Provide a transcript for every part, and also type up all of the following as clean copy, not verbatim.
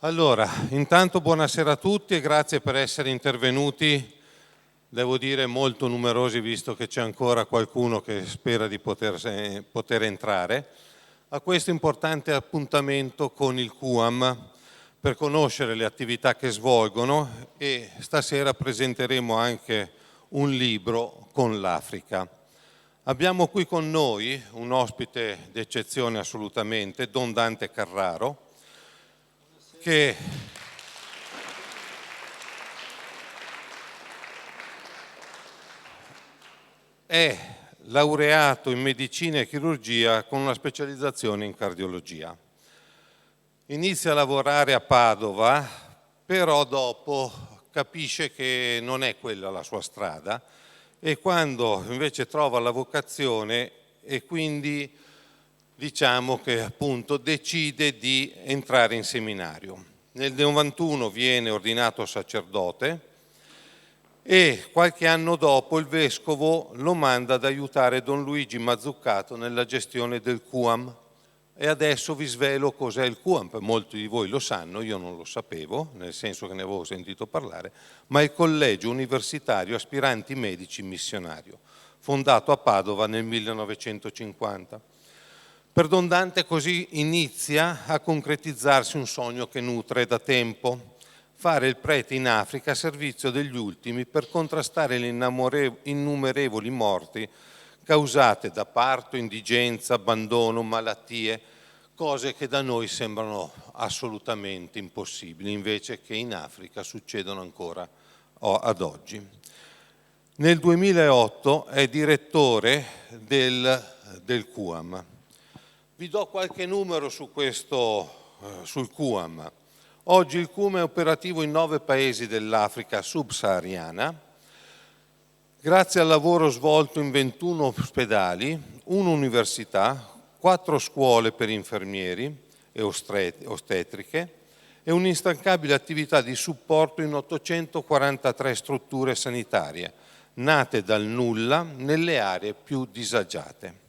Allora, intanto buonasera a tutti e grazie per essere intervenuti, devo dire molto numerosi visto che c'è ancora qualcuno che spera di poter entrare, a questo importante appuntamento con il QAM per conoscere le attività che svolgono e stasera presenteremo anche un libro con l'Africa. Abbiamo qui con noi un ospite d'eccezione assolutamente, Don Dante Carraro, che è laureato in medicina e chirurgia con una specializzazione in cardiologia. Inizia a lavorare a Padova, però dopo capisce che non è quella la sua strada e quando invece trova la vocazione e quindi diciamo che appunto decide di entrare in seminario. Nel 91 viene ordinato sacerdote e qualche anno dopo il vescovo lo manda ad aiutare Don Luigi Mazzucato nella gestione del QAM. E adesso vi svelo cos'è il QAM, molti di voi lo sanno, io non lo sapevo, nel senso che ne avevo sentito parlare, ma è il Collegio Universitario Aspiranti Medici Missionario, fondato a Padova nel 1950. Per Don Dante così inizia a concretizzarsi un sogno che nutre da tempo, fare il prete in Africa a servizio degli ultimi per contrastare le innumerevoli morti causate da parto, indigenza, abbandono, malattie, cose che da noi sembrano assolutamente impossibili, invece che in Africa succedono ancora ad oggi. Nel 2008 è direttore del QAM. Vi do qualche numero sul QAM. Oggi il QAM è operativo in 9 paesi dell'Africa subsahariana, grazie al lavoro svolto in 21 ospedali, un'università, 4 scuole per infermieri e ostetriche e un'instancabile attività di supporto in 843 strutture sanitarie, nate dal nulla nelle aree più disagiate.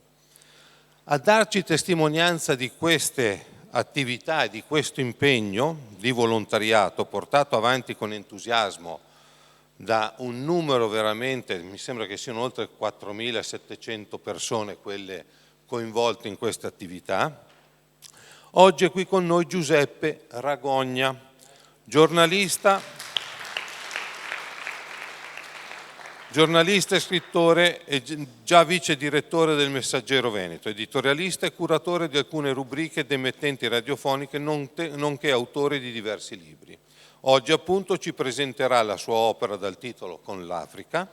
A darci testimonianza di queste attività e di questo impegno di volontariato portato avanti con entusiasmo da un numero veramente, mi sembra che siano oltre 4.700 persone quelle coinvolte in queste attività. Oggi è qui con noi Giuseppe Ragogna, giornalista e scrittore e già vice direttore del Messaggero Veneto, editorialista e curatore di alcune rubriche ed emittenti radiofoniche, nonché autore di diversi libri. Oggi appunto ci presenterà la sua opera dal titolo Con l'Africa,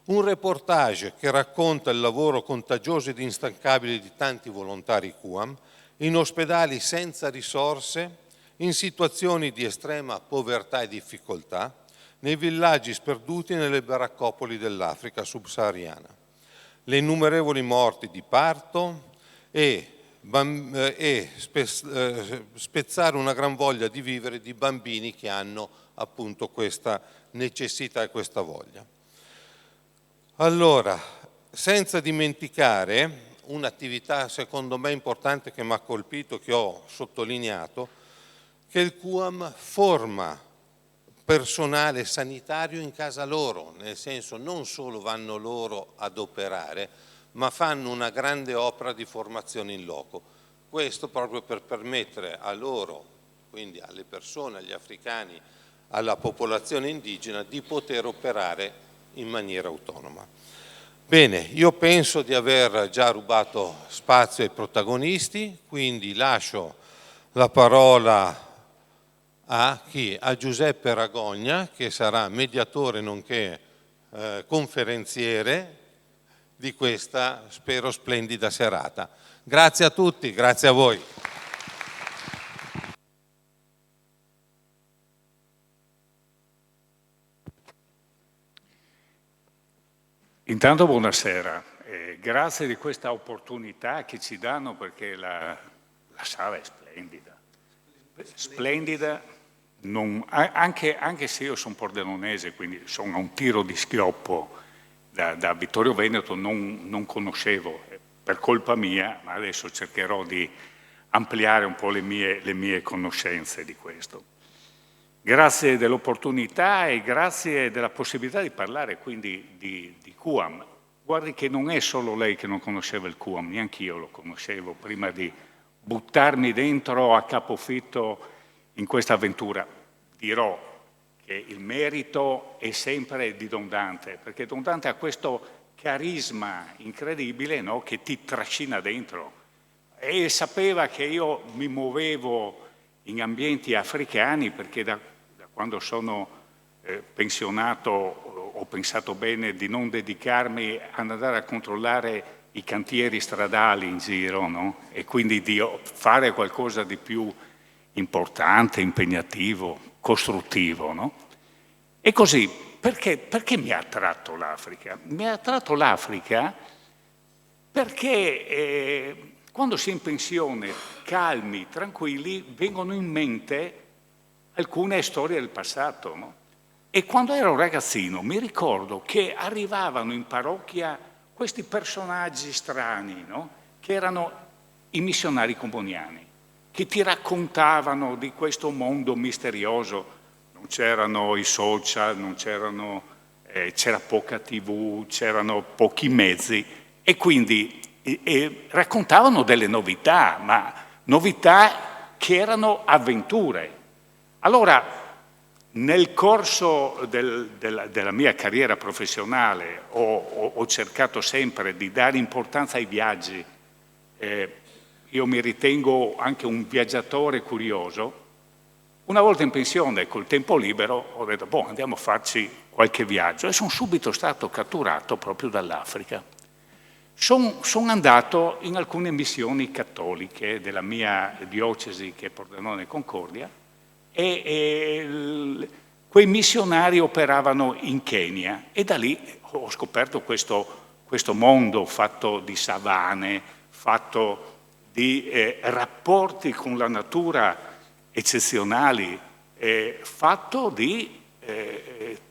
un reportage che racconta il lavoro contagioso ed instancabile di tanti volontari QAM in ospedali senza risorse, in situazioni di estrema povertà e difficoltà, nei villaggi sperduti nelle baraccopoli dell'Africa subsahariana. Le innumerevoli morti di parto e spezzare una gran voglia di vivere di bambini che hanno appunto questa necessità e questa voglia. Allora, senza dimenticare un'attività secondo me importante che mi ha colpito, che ho sottolineato, che il QAM forma personale sanitario in casa loro, nel senso non solo vanno loro ad operare, ma fanno una grande opera di formazione in loco. Questo proprio per permettere a loro, quindi alle persone, agli africani, alla popolazione indigena, di poter operare in maniera autonoma. Bene, io penso di aver già rubato spazio ai protagonisti, quindi lascio la parola a chi? A Giuseppe Ragogna, che sarà mediatore nonché conferenziere di questa, spero, splendida serata. Grazie a tutti, grazie a voi. Intanto buonasera, grazie di questa opportunità che ci danno perché la sala è splendida, anche se io sono pordenonese, quindi sono a un tiro di schioppo da Vittorio Veneto, non conoscevo per colpa mia, ma adesso cercherò di ampliare un po' le mie conoscenze di questo. Grazie dell'opportunità e grazie della possibilità di parlare quindi di QAM. Guardi che non è solo lei che non conosceva il QAM, neanch'io lo conoscevo prima di buttarmi dentro a capofitto in questa avventura. Dirò che il merito è sempre di Don Dante, perché Don Dante ha questo carisma incredibile, no? Che ti trascina dentro. E sapeva che io mi muovevo in ambienti africani, perché da quando sono pensionato ho pensato bene di non dedicarmi ad andare a controllare i cantieri stradali in giro, no? E quindi di fare qualcosa di più importante, impegnativo, costruttivo, no? E così, perché mi ha attratto l'Africa? Mi ha attratto l'Africa perché quando si è in pensione, calmi, tranquilli, vengono in mente alcune storie del passato, no? E quando ero ragazzino mi ricordo che arrivavano in parrocchia questi personaggi strani, no? Che erano i missionari comboniani, che ti raccontavano di questo mondo misterioso. Non c'erano i social, c'era poca TV, c'erano pochi mezzi e quindi raccontavano delle novità, ma novità che erano avventure. Allora, nel corso della mia carriera professionale ho cercato sempre di dare importanza ai viaggi. Io mi ritengo anche un viaggiatore curioso. Una volta in pensione, col tempo libero, ho detto, andiamo a farci qualche viaggio. E sono subito stato catturato proprio dall'Africa. Sono andato in alcune missioni cattoliche della mia diocesi, che è Pordenone Concordia, e quei missionari operavano in Kenya e da lì ho scoperto questo mondo fatto di savane, fatto di rapporti con la natura eccezionali, fatto di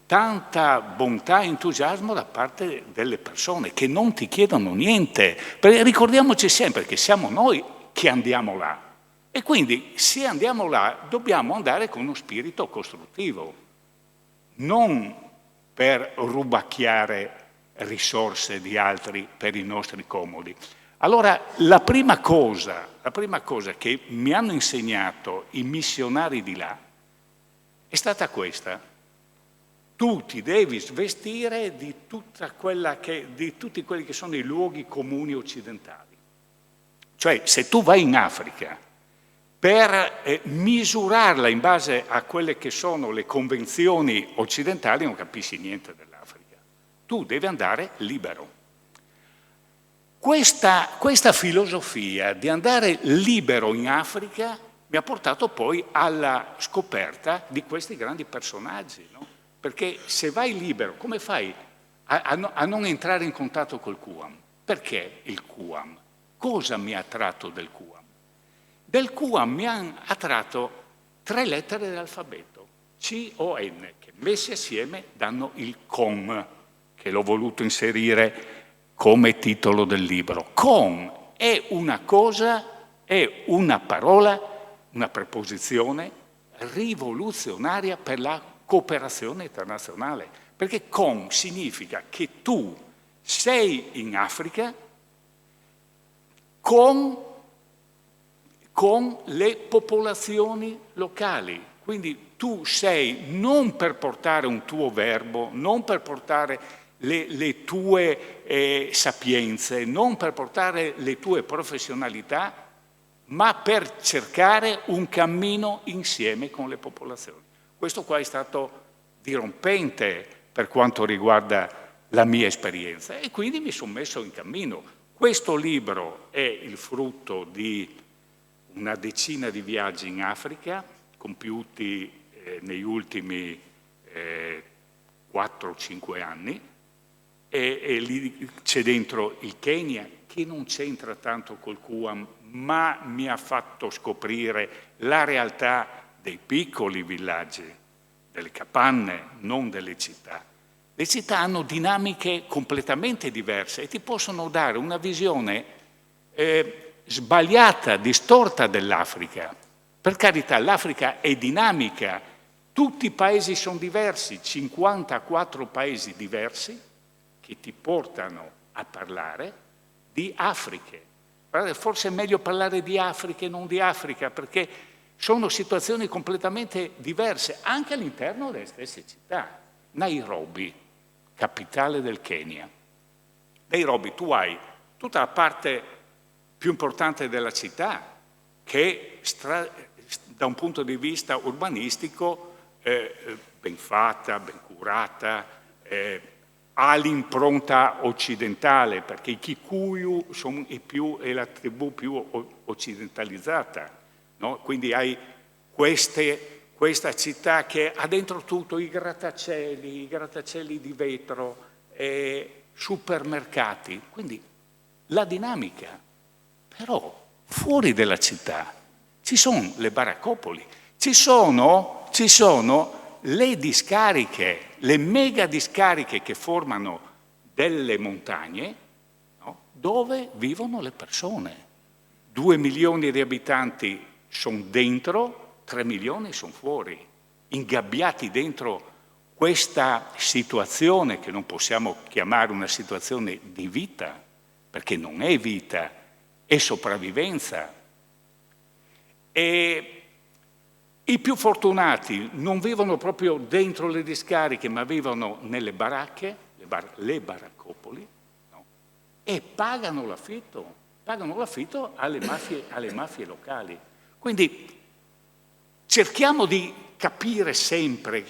tanta bontà e entusiasmo da parte delle persone che non ti chiedono niente, perché ricordiamoci sempre che siamo noi che andiamo là. E quindi se andiamo là dobbiamo andare con uno spirito costruttivo, non per rubacchiare risorse di altri per i nostri comodi. Allora la prima cosa che mi hanno insegnato i missionari di là è stata questa: tu ti devi svestire di tutti quelli che sono i luoghi comuni occidentali. Cioè, se tu vai in Africa per misurarla in base a quelle che sono le convenzioni occidentali, non capisci niente dell'Africa. Tu devi andare libero. Questa filosofia di andare libero in Africa mi ha portato poi alla scoperta di questi grandi personaggi, no? Perché se vai libero, come fai a non entrare in contatto col QAM? Perché il QAM? Cosa mi ha attratto del QAM? Del QAM mi hanno attratto 3 lettere dell'alfabeto, C-O-N, che messi assieme danno il COM, che l'ho voluto inserire come titolo del libro. COM è una cosa, è una parola, una preposizione rivoluzionaria per la cooperazione internazionale, perché COM significa che tu sei in Africa con le popolazioni locali. Quindi tu sei non per portare un tuo verbo, non per portare le tue sapienze, non per portare le tue professionalità, ma per cercare un cammino insieme con le popolazioni. Questo qua è stato dirompente per quanto riguarda la mia esperienza e quindi mi sono messo in cammino. Questo libro è il frutto di una decina di viaggi in Africa, compiuti negli ultimi 4-5 anni, e lì c'è dentro il Kenya, che non c'entra tanto col QAM, ma mi ha fatto scoprire la realtà dei piccoli villaggi, delle capanne, non delle città. Le città hanno dinamiche completamente diverse e ti possono dare una visione sbagliata, distorta dell'Africa. Per carità, l'Africa è dinamica, tutti i paesi sono diversi, 54 paesi diversi che ti portano a parlare di Afriche. Forse è meglio parlare di Africa e non di Africa, perché sono situazioni completamente diverse, anche all'interno delle stesse città. Nairobi, capitale del Kenya. Nairobi, tu hai tutta la parte più importante della città, che da un punto di vista urbanistico ben fatta, ben curata, ha l'impronta occidentale, perché i Kikuyu sono è la tribù più occidentalizzata, no? Quindi hai questa città che ha dentro tutto i grattacieli di vetro, supermercati, quindi la dinamica. Però fuori della città ci sono le baraccopoli, ci sono le discariche, le mega discariche che formano delle montagne, no? Dove vivono le persone. 2 milioni di abitanti sono dentro, 3 milioni sono fuori, ingabbiati dentro questa situazione che non possiamo chiamare una situazione di vita, perché non è vita, è sopravvivenza. E i più fortunati non vivono proprio dentro le discariche, ma vivono nelle baracche, le baraccopoli, no? E pagano l'affitto alle mafie locali. Quindi cerchiamo di capire sempre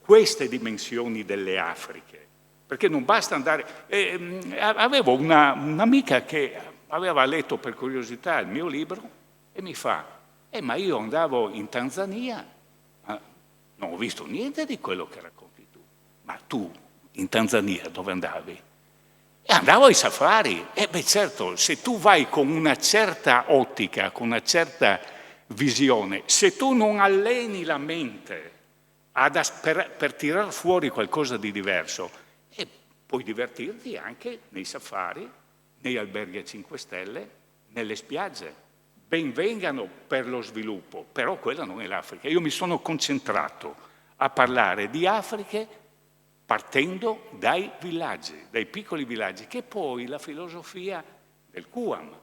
queste dimensioni delle Afriche, perché non basta andare... avevo un'amica che aveva letto per curiosità il mio libro e mi fa: ma io andavo in Tanzania, non ho visto niente di quello che racconti tu. Ma tu in Tanzania dove andavi? E andavo ai safari. Beh certo, se tu vai con una certa ottica, con una certa visione, se tu non alleni la mente per tirar fuori qualcosa di diverso, puoi divertirti anche nei safari, negli alberghi a 5 stelle, nelle spiagge. Ben vengano per lo sviluppo, però quella non è l'Africa. Io mi sono concentrato a parlare di Afriche partendo dai villaggi, dai piccoli villaggi, che poi la filosofia del QAM,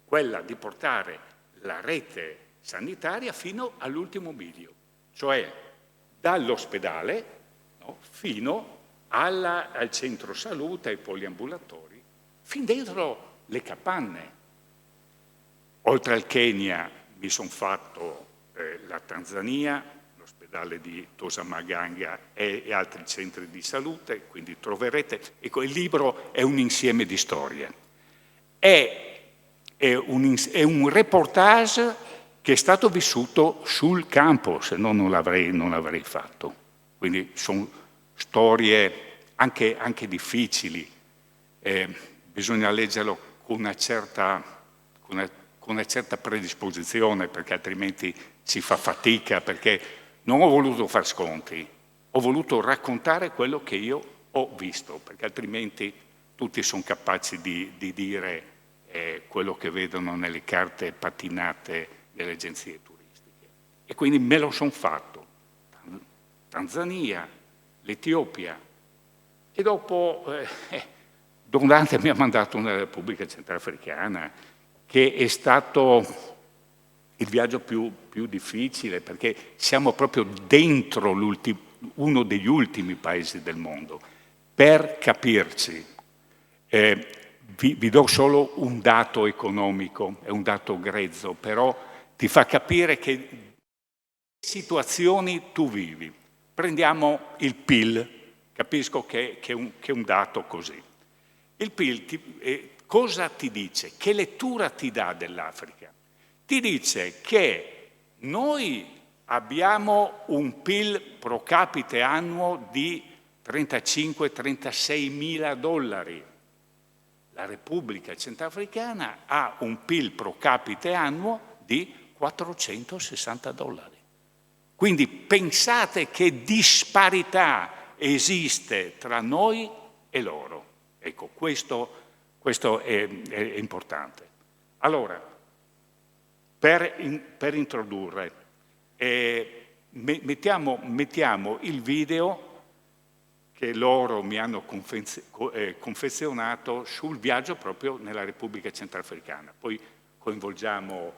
quella di portare la rete sanitaria fino all'ultimo miglio, cioè dall'ospedale, no, fino al centro salute, ai poliambulatori, fin dentro le capanne. Oltre al Kenya mi sono fatto la Tanzania, l'ospedale di Tosamaganga e altri centri di salute, quindi troverete... Ecco, il libro è un insieme di storie. È un reportage che è stato vissuto sul campo, se no non l'avrei fatto. Quindi sono storie anche difficili, bisogna leggerlo con una certa predisposizione, perché altrimenti si fa fatica, perché non ho voluto far sconti, ho voluto raccontare quello che io ho visto, perché altrimenti tutti sono capaci di dire quello che vedono nelle carte patinate delle agenzie turistiche. E quindi me lo sono fatto. Tanzania, l'Etiopia, e dopo Don Dante mi ha mandato una Repubblica Centrafricana, che è stato il viaggio più difficile, perché siamo proprio dentro uno degli ultimi paesi del mondo. Per capirci, vi do solo un dato economico, è un dato grezzo, però ti fa capire che situazioni tu vivi. Prendiamo il PIL, capisco che è un dato così. Il PIL cosa ti dice? Che lettura ti dà dell'Africa? Ti dice che noi abbiamo un PIL pro capite annuo di 35-36 mila dollari. La Repubblica Centrafricana ha un PIL pro capite annuo di 460 dollari. Quindi pensate che disparità esiste tra noi e loro. Ecco, questo è importante. Allora, per introdurre, mettiamo il video che loro mi hanno confezionato sul viaggio proprio nella Repubblica Centrafricana. Poi coinvolgiamo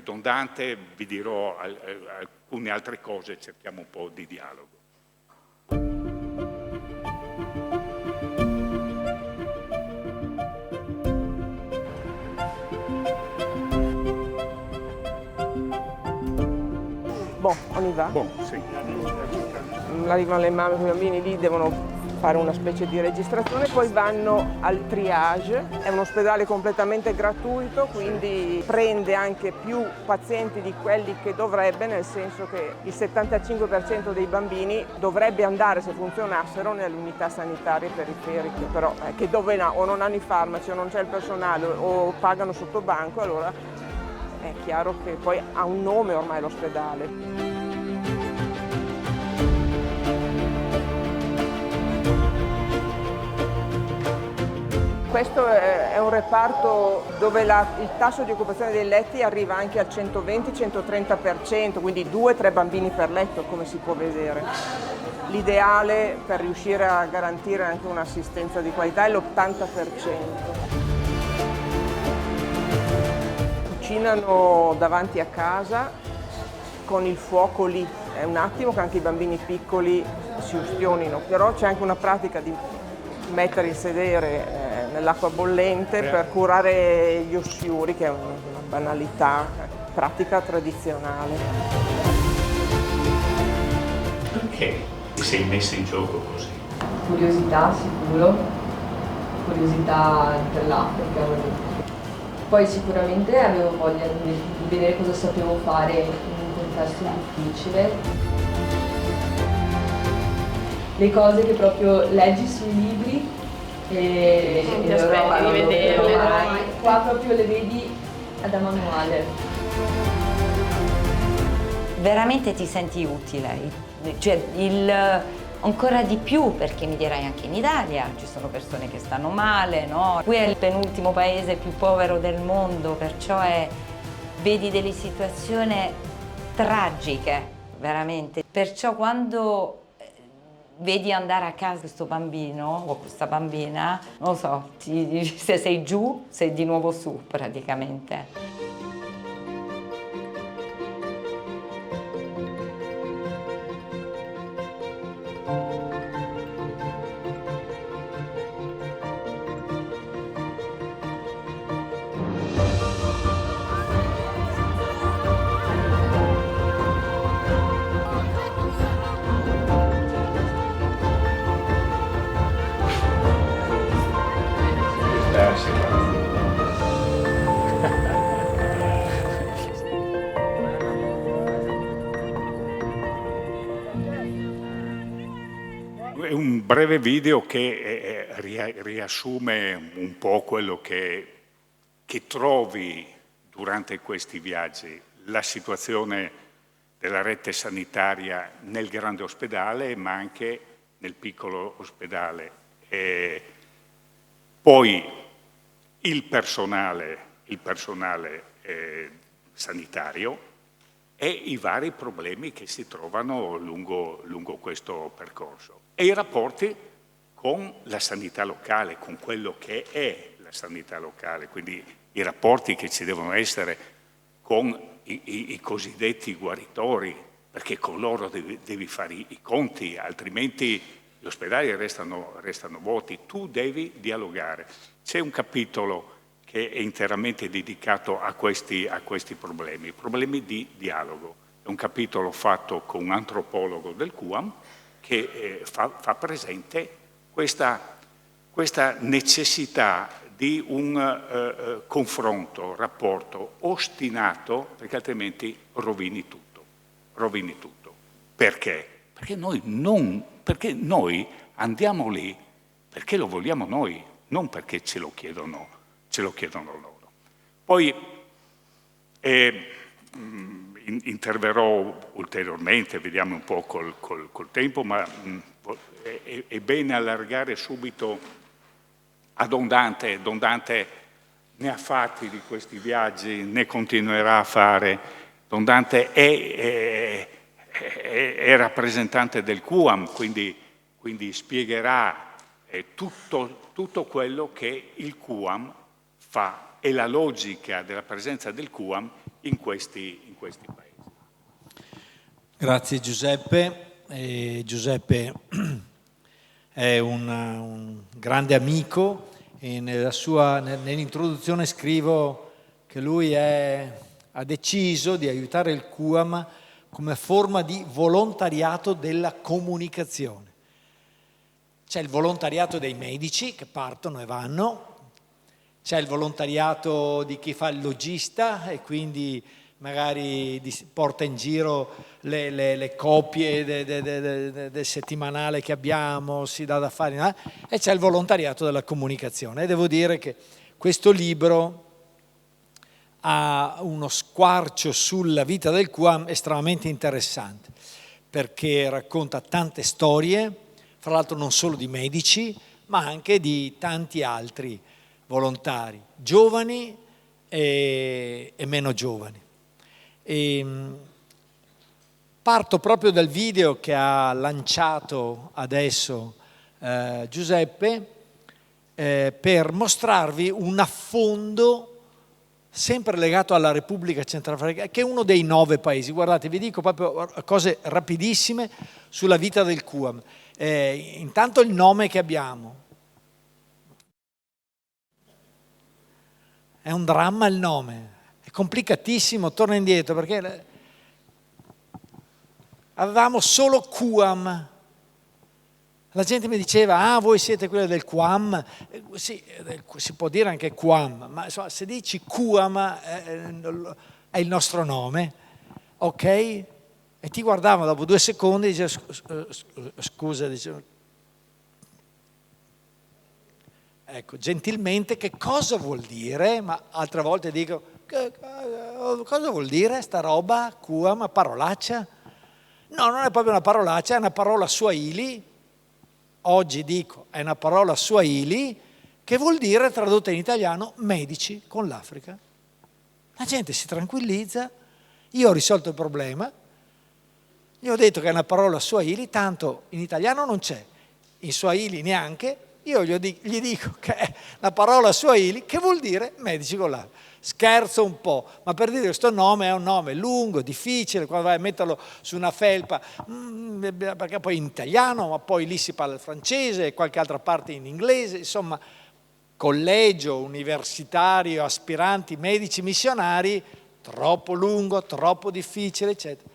Don Dante, vi dirò alcune altre cose, cerchiamo un po' di dialogo. Bon, on y va. Bon, sì. Arrivano le mamme con i bambini, lì devono fare una specie di registrazione, poi vanno al triage. È un ospedale completamente gratuito, quindi prende anche più pazienti di quelli che dovrebbe, nel senso che il 75% dei bambini dovrebbe andare, se funzionassero, nelle unità sanitarie periferiche, però che dove o non hanno i farmaci o non c'è il personale o pagano sotto banco, allora è chiaro che poi ha un nome ormai l'ospedale. Questo è un reparto dove il tasso di occupazione dei letti arriva anche al 120-130%, quindi 2-3 bambini per letto, come si può vedere. L'ideale per riuscire a garantire anche un'assistenza di qualità è l'80%. Cucinano davanti a casa con il fuoco lì, è un attimo che anche i bambini piccoli si ustionino, però c'è anche una pratica di mettere il sedere nell'acqua bollente per curare gli ossiuri, che è una banalità, pratica tradizionale. Perché ti sei messa in gioco così? Curiosità sicuro, curiosità per l'Africa. Poi sicuramente avevo voglia di vedere cosa sapevo fare in un contesto difficile. Le cose che proprio leggi sui libri e non ti aspetti di vederle, dai. Qua proprio le vedi da manuale. Veramente ti senti utile, cioè ancora di più, perché mi dirai anche in Italia ci sono persone che stanno male, no? Qui è il penultimo paese più povero del mondo, perciò vedi delle situazioni tragiche, veramente. Perciò quando vedi andare a casa questo bambino o questa bambina, non lo so, se sei giù, sei di nuovo su praticamente. È un breve video che riassume un po' quello che trovi durante questi viaggi, la situazione della rete sanitaria nel grande ospedale, ma anche nel piccolo ospedale. Poi il personale sanitario e i vari problemi che si trovano lungo questo percorso. E i rapporti con la sanità locale, con quello che è la sanità locale, quindi i rapporti che ci devono essere con i cosiddetti guaritori, perché con loro devi fare i conti, altrimenti gli ospedali restano vuoti. Tu devi dialogare. C'è un capitolo che è interamente dedicato a questi problemi di dialogo. È un capitolo fatto con un antropologo del QAM che fa presente questa necessità di un confronto, rapporto ostinato, perché altrimenti rovini tutto. Perché? Perché noi andiamo lì perché lo vogliamo noi, non perché ce lo chiedono loro. Poi interverrò ulteriormente, vediamo un po' col tempo, ma è bene allargare subito a Don Dante. Don Dante ne ha fatti di questi viaggi, ne continuerà a fare. Don Dante è rappresentante del QAM, quindi spiegherà tutto quello che il QAM fa e la logica della presenza del QAM in questi paesi. Grazie Giuseppe. Giuseppe è un grande amico e nell'introduzione scrivo che lui ha deciso di aiutare il QAM come forma di volontariato della comunicazione. C'è il volontariato dei medici che partono e vanno, c'è il volontariato di chi fa il logista e quindi magari porta in giro le copie del settimanale che abbiamo, si dà da fare, e c'è il volontariato della comunicazione. E devo dire che questo libro ha uno squarcio sulla vita del QAM estremamente interessante, perché racconta tante storie, fra l'altro non solo di medici, ma anche di tanti altri volontari, giovani e meno giovani. Parto proprio dal video che ha lanciato adesso Giuseppe per mostrarvi un affondo sempre legato alla Repubblica Centrafricana, che è uno dei 9 paesi. Guardate, vi dico proprio cose rapidissime sulla vita del QAM. Intanto il nome che abbiamo. È un dramma il nome, è complicatissimo, torna indietro perché avevamo solo QAM. La gente mi diceva, voi siete quelli del QAM, sì, si può dire anche QAM, ma insomma, se dici QAM è il nostro nome, ok? E ti guardavano dopo 2 secondi e dicevano, scusa, dicevano, ecco, gentilmente, che cosa vuol dire? Ma altre volte dico, cosa vuol dire sta roba, QAM, parolaccia? No, non è proprio una parolaccia, è una parola swahili. Oggi dico, è una parola swahili che vuol dire, tradotta in italiano, medici con l'Africa. La gente si tranquillizza, io ho risolto il problema, gli ho detto che è una parola swahili, tanto in italiano non c'è, in swahili neanche, io gli dico che è una parola swahili che vuol dire medici con l'Africa. Scherzo un po', ma per dire che questo nome è un nome lungo, difficile, quando vai a metterlo su una felpa, perché poi in italiano, ma poi lì si parla il francese e qualche altra parte in inglese, insomma, collegio, universitario, aspiranti, medici, missionari, troppo lungo, troppo difficile, eccetera.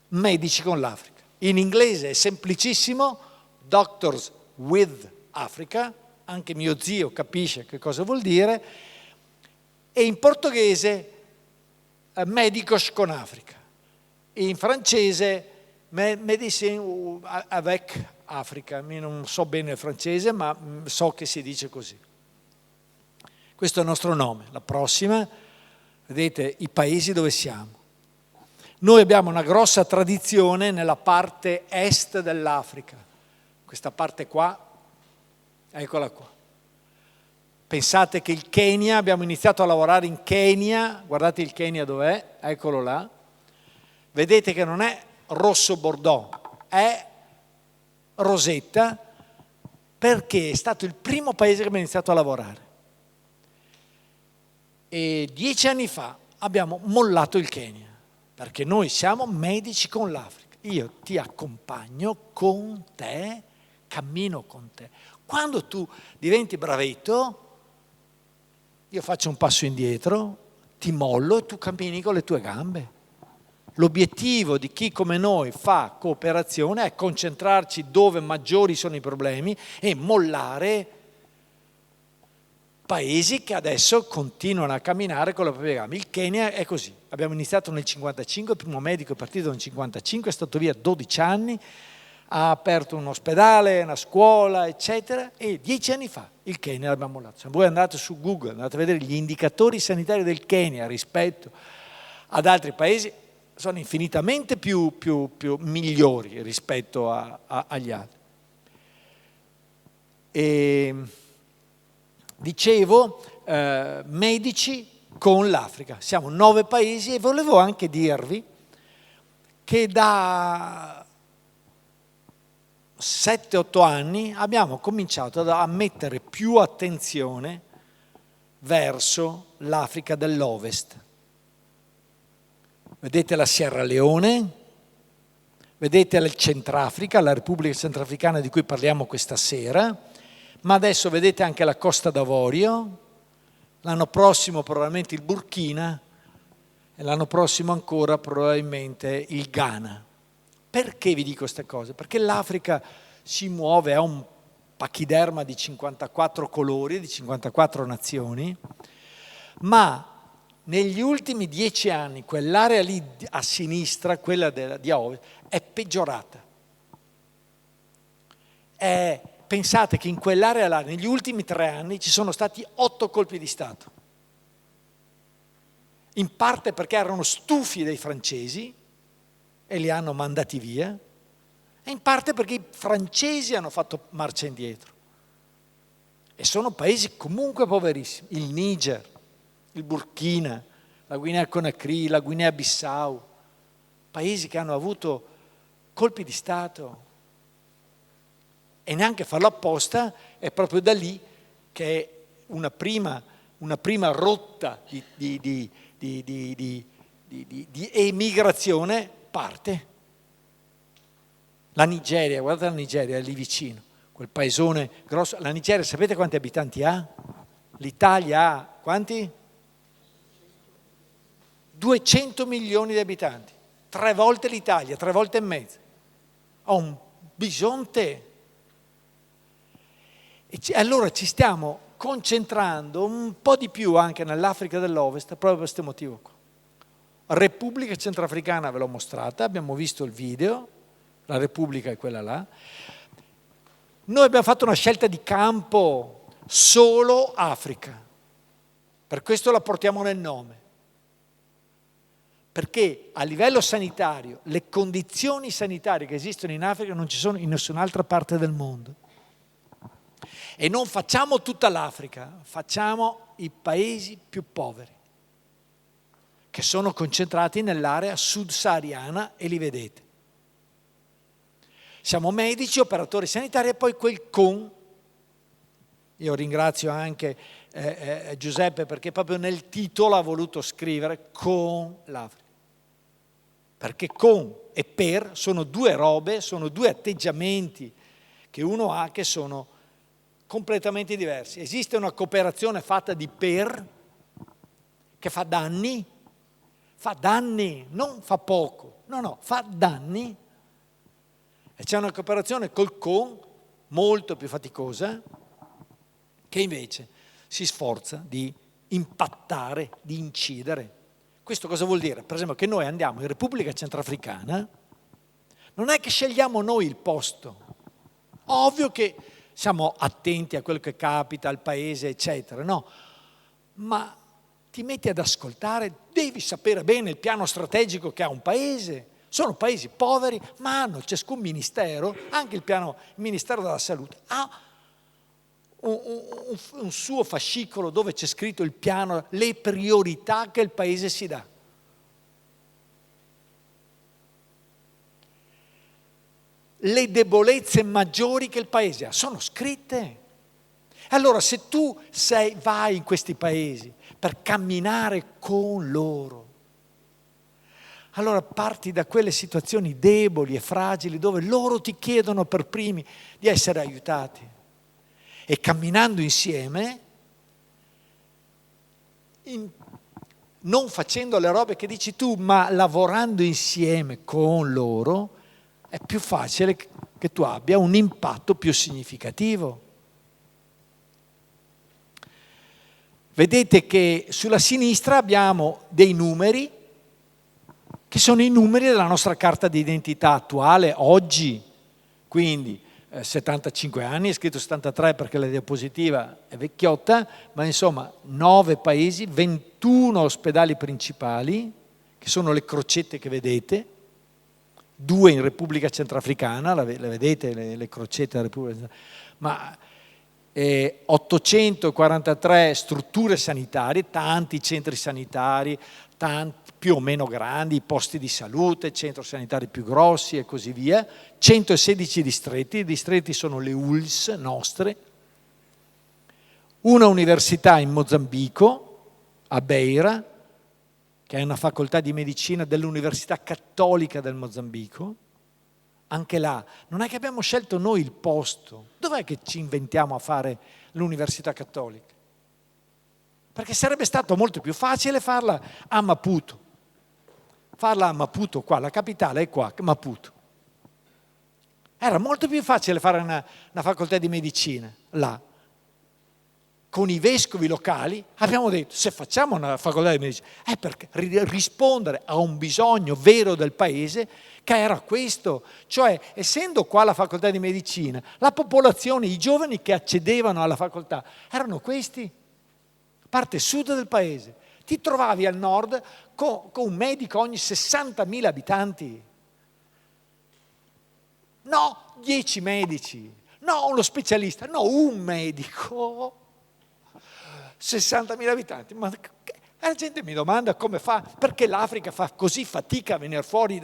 Medici con l'Africa. In inglese è semplicissimo, Doctors with Africa, anche mio zio capisce che cosa vuol dire, e in portoghese Médicos con Africa, in francese Médecins avec Africa, non so bene il francese ma so che si dice così. Questo è il nostro nome. La prossima, vedete i paesi dove siamo. Noi abbiamo una grossa tradizione nella parte est dell'Africa, questa parte qua, eccola qua. Pensate che il Kenya, abbiamo iniziato a lavorare in Kenya, guardate il Kenya dov'è, eccolo là, vedete che non è rosso bordeaux, è rosetta, perché è stato il primo paese che abbiamo iniziato a lavorare. E 10 anni fa abbiamo mollato il Kenya, perché noi siamo medici con l'Africa. Io ti accompagno con te, cammino con te. Quando tu diventi bravetto, io faccio un passo indietro, ti mollo e tu cammini con le tue gambe. L'obiettivo di chi come noi fa cooperazione è concentrarci dove maggiori sono i problemi e mollare paesi che adesso continuano a camminare con le proprie gambe. Il Kenya è così. Abbiamo iniziato nel 1955, il primo medico è partito nel 1955, è stato via 12 anni, ha aperto un ospedale, una scuola, eccetera, e 10 anni fa il Kenya l'abbiamo mollato. Se voi andate su Google, andate a vedere gli indicatori sanitari del Kenya rispetto ad altri paesi, sono infinitamente più migliori rispetto agli altri. Dicevo, medici con l'Africa. Siamo 9 paesi e volevo anche dirvi che da 7-8 anni abbiamo cominciato a mettere più attenzione verso l'Africa dell'Ovest. Vedete la Sierra Leone, vedete il Centrafrica, la Repubblica Centrafricana di cui parliamo questa sera, ma adesso vedete anche la Costa d'Avorio, l'anno prossimo probabilmente il Burkina e l'anno prossimo ancora probabilmente il Ghana. Perché vi dico queste cose? Perché l'Africa si muove, ha un pachiderma di 54 colori, di 54 nazioni, ma negli ultimi 10 anni quell'area lì a sinistra, quella di ovest, è peggiorata. Pensate che in quell'area là, negli ultimi 3 anni, ci sono stati 8 colpi di Stato. In parte perché erano stufi dei francesi e li hanno mandati via, e in parte perché i francesi hanno fatto marcia indietro. E sono paesi comunque poverissimi. Il Niger, il Burkina, la Guinea Conakry, la Guinea Bissau, paesi che hanno avuto colpi di Stato. E neanche farlo apposta, è proprio da lì che una prima rotta di emigrazione parte. La Nigeria, guardate la Nigeria, è lì vicino, quel paesone grosso. La Nigeria, sapete quanti abitanti ha? L'Italia ha quanti? 200 milioni di abitanti, 3 volte l'Italia, 3 volte e mezzo. Ha un bisonte. E allora ci stiamo concentrando un po' di più anche nell'Africa dell'Ovest proprio per questo motivo qua. Repubblica Centrafricana ve l'ho mostrata, abbiamo visto il video, la Repubblica è quella là. Noi abbiamo fatto una scelta di campo, solo Africa, per questo la portiamo nel nome, perché a livello sanitario le condizioni sanitarie che esistono in Africa non ci sono in nessun'altra parte del mondo. E non facciamo tutta l'Africa, facciamo i paesi più poveri, che sono concentrati nell'area sud-sahariana e li vedete. Siamo medici, operatori sanitari e poi quel con. Io ringrazio anche Giuseppe perché proprio nel titolo ha voluto scrivere con l'Africa. Perché con e per sono 2 robe, sono 2 atteggiamenti che uno ha che sono completamente diversi. Esiste una cooperazione fatta di per, che fa danni, non fa poco, no, fa danni. E c'è una cooperazione col con, molto più faticosa, che invece si sforza di impattare, di incidere. Questo cosa vuol dire? Per esempio che noi andiamo in Repubblica Centrafricana, non è che scegliamo noi il posto, ovvio che siamo attenti a quello che capita al paese, eccetera, no? Ma ti metti ad ascoltare, devi sapere bene il piano strategico che ha un paese. Sono paesi poveri, ma hanno ciascun ministero, anche il Ministero della Salute, ha un suo fascicolo dove c'è scritto il piano, le priorità che il paese si dà. Le debolezze maggiori che il paese ha sono scritte. Allora se tu vai in questi paesi per camminare con loro, allora parti da quelle situazioni deboli e fragili dove loro ti chiedono per primi di essere aiutati. E camminando insieme, non facendo le robe che dici tu, ma lavorando insieme con loro, è più facile che tu abbia un impatto più significativo. Vedete che sulla sinistra abbiamo dei numeri che sono i numeri della nostra carta di identità attuale, oggi, quindi 75 anni, è scritto 73 perché la diapositiva è vecchiotta, ma insomma 9 paesi, 21 ospedali principali, che sono le crocette che vedete, 2 in Repubblica Centrafricana, le vedete le crocette della Repubblica Centrafricana, ma 843 strutture sanitarie, tanti centri sanitari, tanti più o meno grandi, posti di salute, centri sanitari più grossi e così via, 116 distretti, i distretti sono le ULS nostre, una università in Mozambico, a Beira, che è una facoltà di medicina dell'Università Cattolica del Mozambico. Anche là, non è che abbiamo scelto noi il posto, dov'è che ci inventiamo a fare l'Università Cattolica? Perché sarebbe stato molto più facile farla a Maputo. Farla a Maputo qua, la capitale è qua, Maputo. Era molto più facile fare una facoltà di medicina là. Con i vescovi locali abbiamo detto, se facciamo una facoltà di medicina è per rispondere a un bisogno vero del paese, che era questo, cioè essendo qua la facoltà di medicina, la popolazione, i giovani che accedevano alla facoltà erano questi, parte sud del paese. Ti trovavi al nord con un medico ogni 60.000 abitanti. No 10 medici, no uno specialista, no un medico. 60.000 abitanti, ma la gente mi domanda come fa, perché l'Africa fa così fatica a venire fuori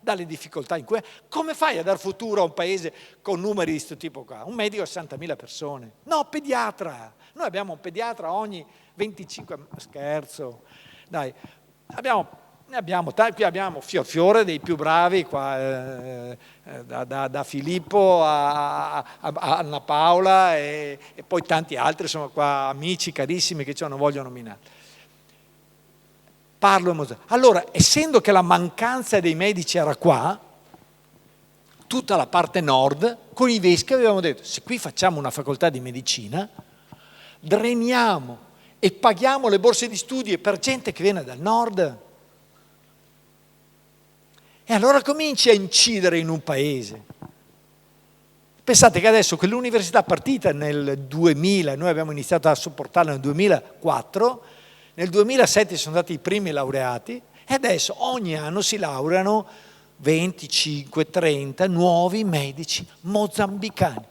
dalle difficoltà in cui è. Come fai a dar futuro a un paese con numeri di questo tipo qua? Un medico a 60.000 persone, no, pediatra, noi abbiamo un pediatra ogni 25, scherzo, dai, qui abbiamo fiore dei più bravi qua, da Filippo a Anna Paola e poi tanti altri, insomma qua amici carissimi che non voglio nominare. Allora, essendo che la mancanza dei medici era qua, tutta la parte nord, con i vescovi avevamo detto, se qui facciamo una facoltà di medicina, dreniamo e paghiamo le borse di studio per gente che viene dal nord. E allora cominci a incidere in un paese. Pensate che adesso che l'università è partita nel 2000, noi abbiamo iniziato a sopportarla nel 2004, nel 2007 sono stati i primi laureati e adesso ogni anno si laureano 25-30 nuovi medici mozambicani.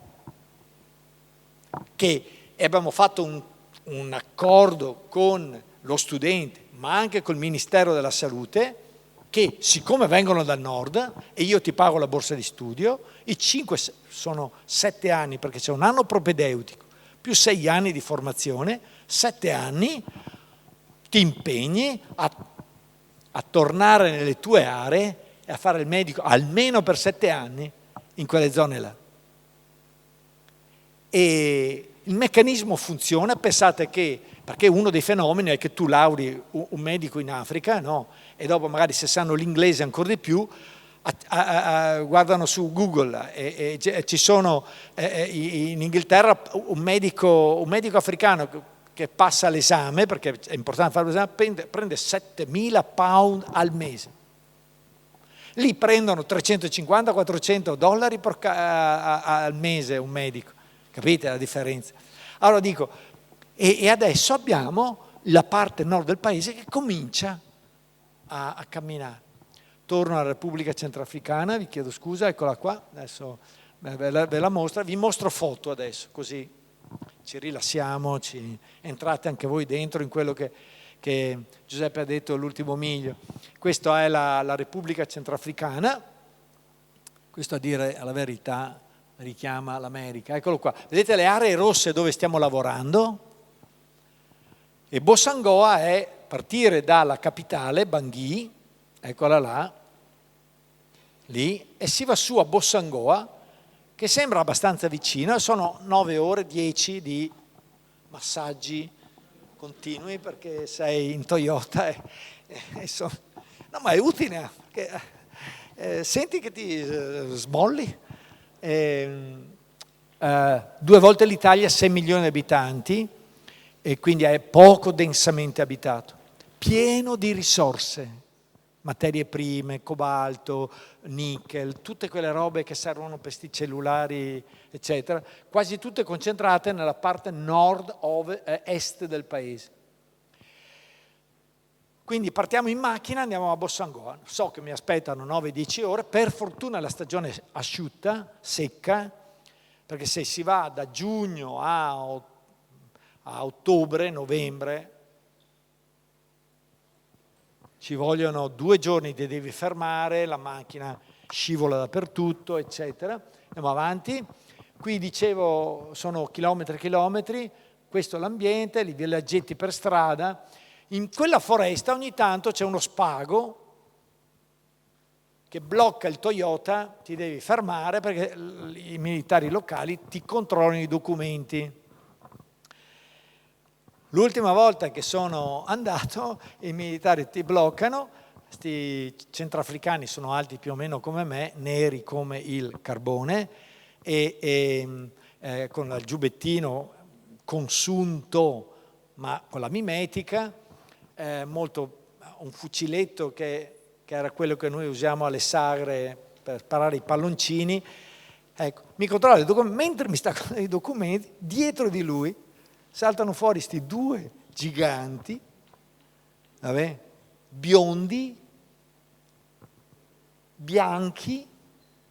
E abbiamo fatto un accordo con lo studente, ma anche col Ministero della Salute, che siccome vengono dal nord e io ti pago la borsa di studio, i 5 sono 7 anni perché c'è un anno propedeutico più 6 anni di formazione, 7 anni ti impegni a tornare nelle tue aree e a fare il medico almeno per 7 anni in quelle zone là. E il meccanismo funziona, pensate che, perché uno dei fenomeni è che tu lauri un medico in Africa, no? E dopo magari se sanno l'inglese ancora di più, guardano su Google e ci sono in Inghilterra un medico africano che passa l'esame, perché è importante fare l'esame, prende 7.000 pound al mese. Lì prendono $350-400 al mese un medico, capite la differenza? Allora dico, e adesso abbiamo la parte nord del paese che comincia a camminare. Torno alla Repubblica Centrafricana, vi chiedo scusa, eccola qua, adesso ve la mostro, vi mostro foto adesso, così ci rilassiamo, entrate anche voi dentro in quello che Giuseppe ha detto l'ultimo miglio. Questa è la Repubblica Centrafricana, questo a dire la verità richiama l'America, eccolo qua, vedete le aree rosse dove stiamo lavorando? E Bossangoa è partire dalla capitale, Bangui, eccola là, lì, e si va su a Bossangoa, che sembra abbastanza vicina, sono 9 ore, 10 di massaggi continui perché sei in Toyota no, ma è utile, perché, senti che ti smolli. 2 volte l'Italia, 6 milioni di abitanti, e quindi è poco densamente abitato, pieno di risorse, materie prime, cobalto, nickel, tutte quelle robe che servono per questi cellulari, eccetera, quasi tutte concentrate nella parte nord-est del paese. Quindi partiamo in macchina, andiamo a Bossangoa, so che mi aspettano 9-10 ore, per fortuna la stagione è asciutta, secca, perché se si va da giugno a ottobre, novembre, ci vogliono 2 giorni, ti devi fermare, la macchina scivola dappertutto, eccetera. Andiamo avanti. Qui dicevo sono chilometri e chilometri, questo è l'ambiente, i villaggetti per strada. In quella foresta ogni tanto c'è uno spago che blocca il Toyota, ti devi fermare perché i militari locali ti controllano i documenti. L'ultima volta che sono andato, i militari ti bloccano, questi centroafricani sono alti più o meno come me, neri come il carbone, e con il giubbettino consunto ma con la mimetica, un fuciletto che era quello che noi usiamo alle sagre per sparare i palloncini. Ecco, mi controlla i documenti, mentre mi sta con i documenti, dietro di lui saltano fuori questi 2 giganti, vabbè, biondi, bianchi,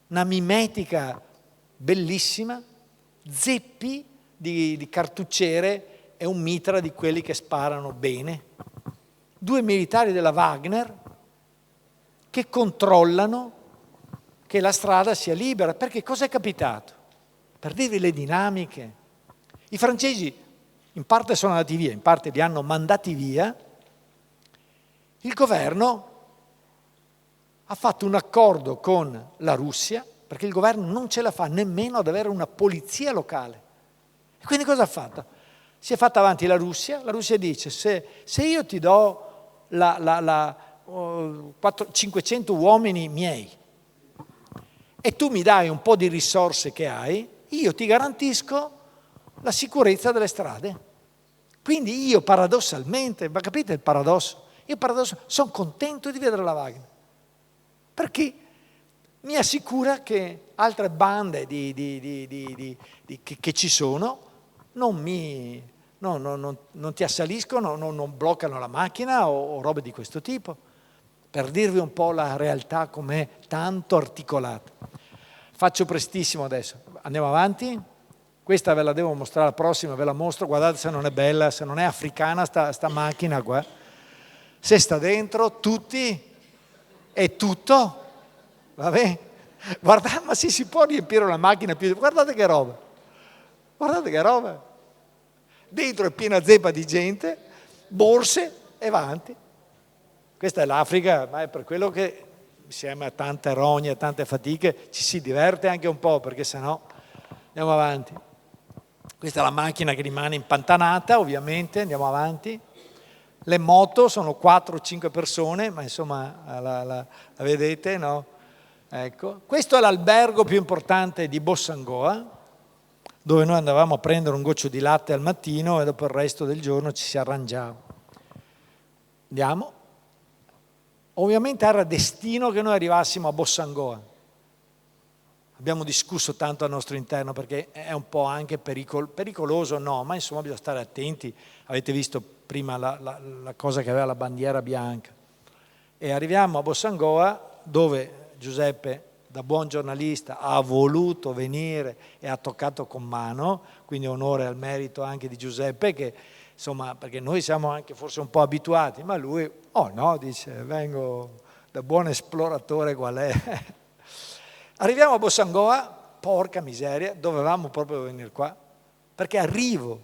una mimetica bellissima, zeppi di cartucciere e un mitra di quelli che sparano bene. 2 militari della Wagner che controllano che la strada sia libera. Perché cosa è capitato? Per dirvi le dinamiche. I francesi in parte sono andati via, in parte li hanno mandati via. Il governo ha fatto un accordo con la Russia, perché il governo non ce la fa nemmeno ad avere una polizia locale. E quindi cosa ha fatto? Si è fatta avanti la Russia dice se io ti do 500 uomini miei e tu mi dai un po' di risorse che hai, io ti garantisco la sicurezza delle strade. Quindi io paradossalmente, ma capite il paradosso? Io sono contento di vedere la Wagner, perché mi assicura che altre bande che ci sono non ti assaliscono, non bloccano la macchina o robe di questo tipo, per dirvi un po' la realtà com'è tanto articolata. Faccio prestissimo adesso, andiamo avanti. Questa ve la devo mostrare la prossima, ve la mostro, guardate se non è bella, se non è africana sta macchina qua. Se sta dentro tutti è tutto, vabbè. Guardate, ma si può riempire una macchina più, guardate che roba. Dentro è piena zeppa di gente, borse e avanti. Questa è l'Africa, ma è per quello che insieme a tante rogne, a tante fatiche ci si diverte anche un po', perché sennò andiamo avanti. Questa è la macchina che rimane impantanata, ovviamente, andiamo avanti. Le moto sono 4 o 5 persone, ma insomma la vedete, no? Ecco. Questo è l'albergo più importante di Bossangoa, dove noi andavamo a prendere un goccio di latte al mattino e dopo il resto del giorno ci si arrangiava. Andiamo. Ovviamente era destino che noi arrivassimo a Bossangoa. Abbiamo discusso tanto al nostro interno perché è un po' anche pericoloso, no, ma insomma bisogna stare attenti. Avete visto prima la cosa che aveva la bandiera bianca. E arriviamo a Bossangoa, dove Giuseppe, da buon giornalista, ha voluto venire e ha toccato con mano, quindi onore al merito anche di Giuseppe, che insomma, perché noi siamo anche forse un po' abituati, ma lui, oh no, dice, vengo da buon esploratore qual è. Arriviamo a Bossangoa, porca miseria, dovevamo proprio venire qua, perché arrivo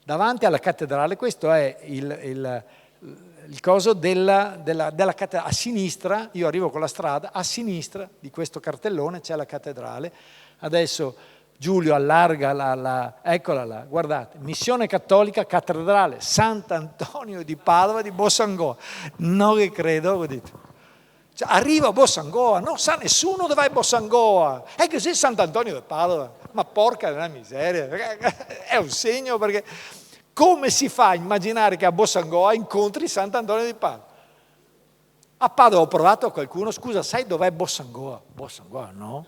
davanti alla cattedrale, questo è il coso della cattedrale, a sinistra, io arrivo con la strada, a sinistra di questo cartellone c'è la cattedrale, adesso Giulio allarga eccola là, guardate, Missione Cattolica Cattedrale Sant'Antonio di Padova di Bossangoa, no che credo, dite. Cioè, arrivo a Bossangoa, non sa nessuno dove è Bossangoa, è così Sant'Antonio di Padova, ma porca della miseria, è un segno, perché come si fa a immaginare che a Bossangoa incontri Sant'Antonio di Padova? A Padova ho provato a qualcuno, scusa, sai dov'è Bossangoa? Bossangoa no,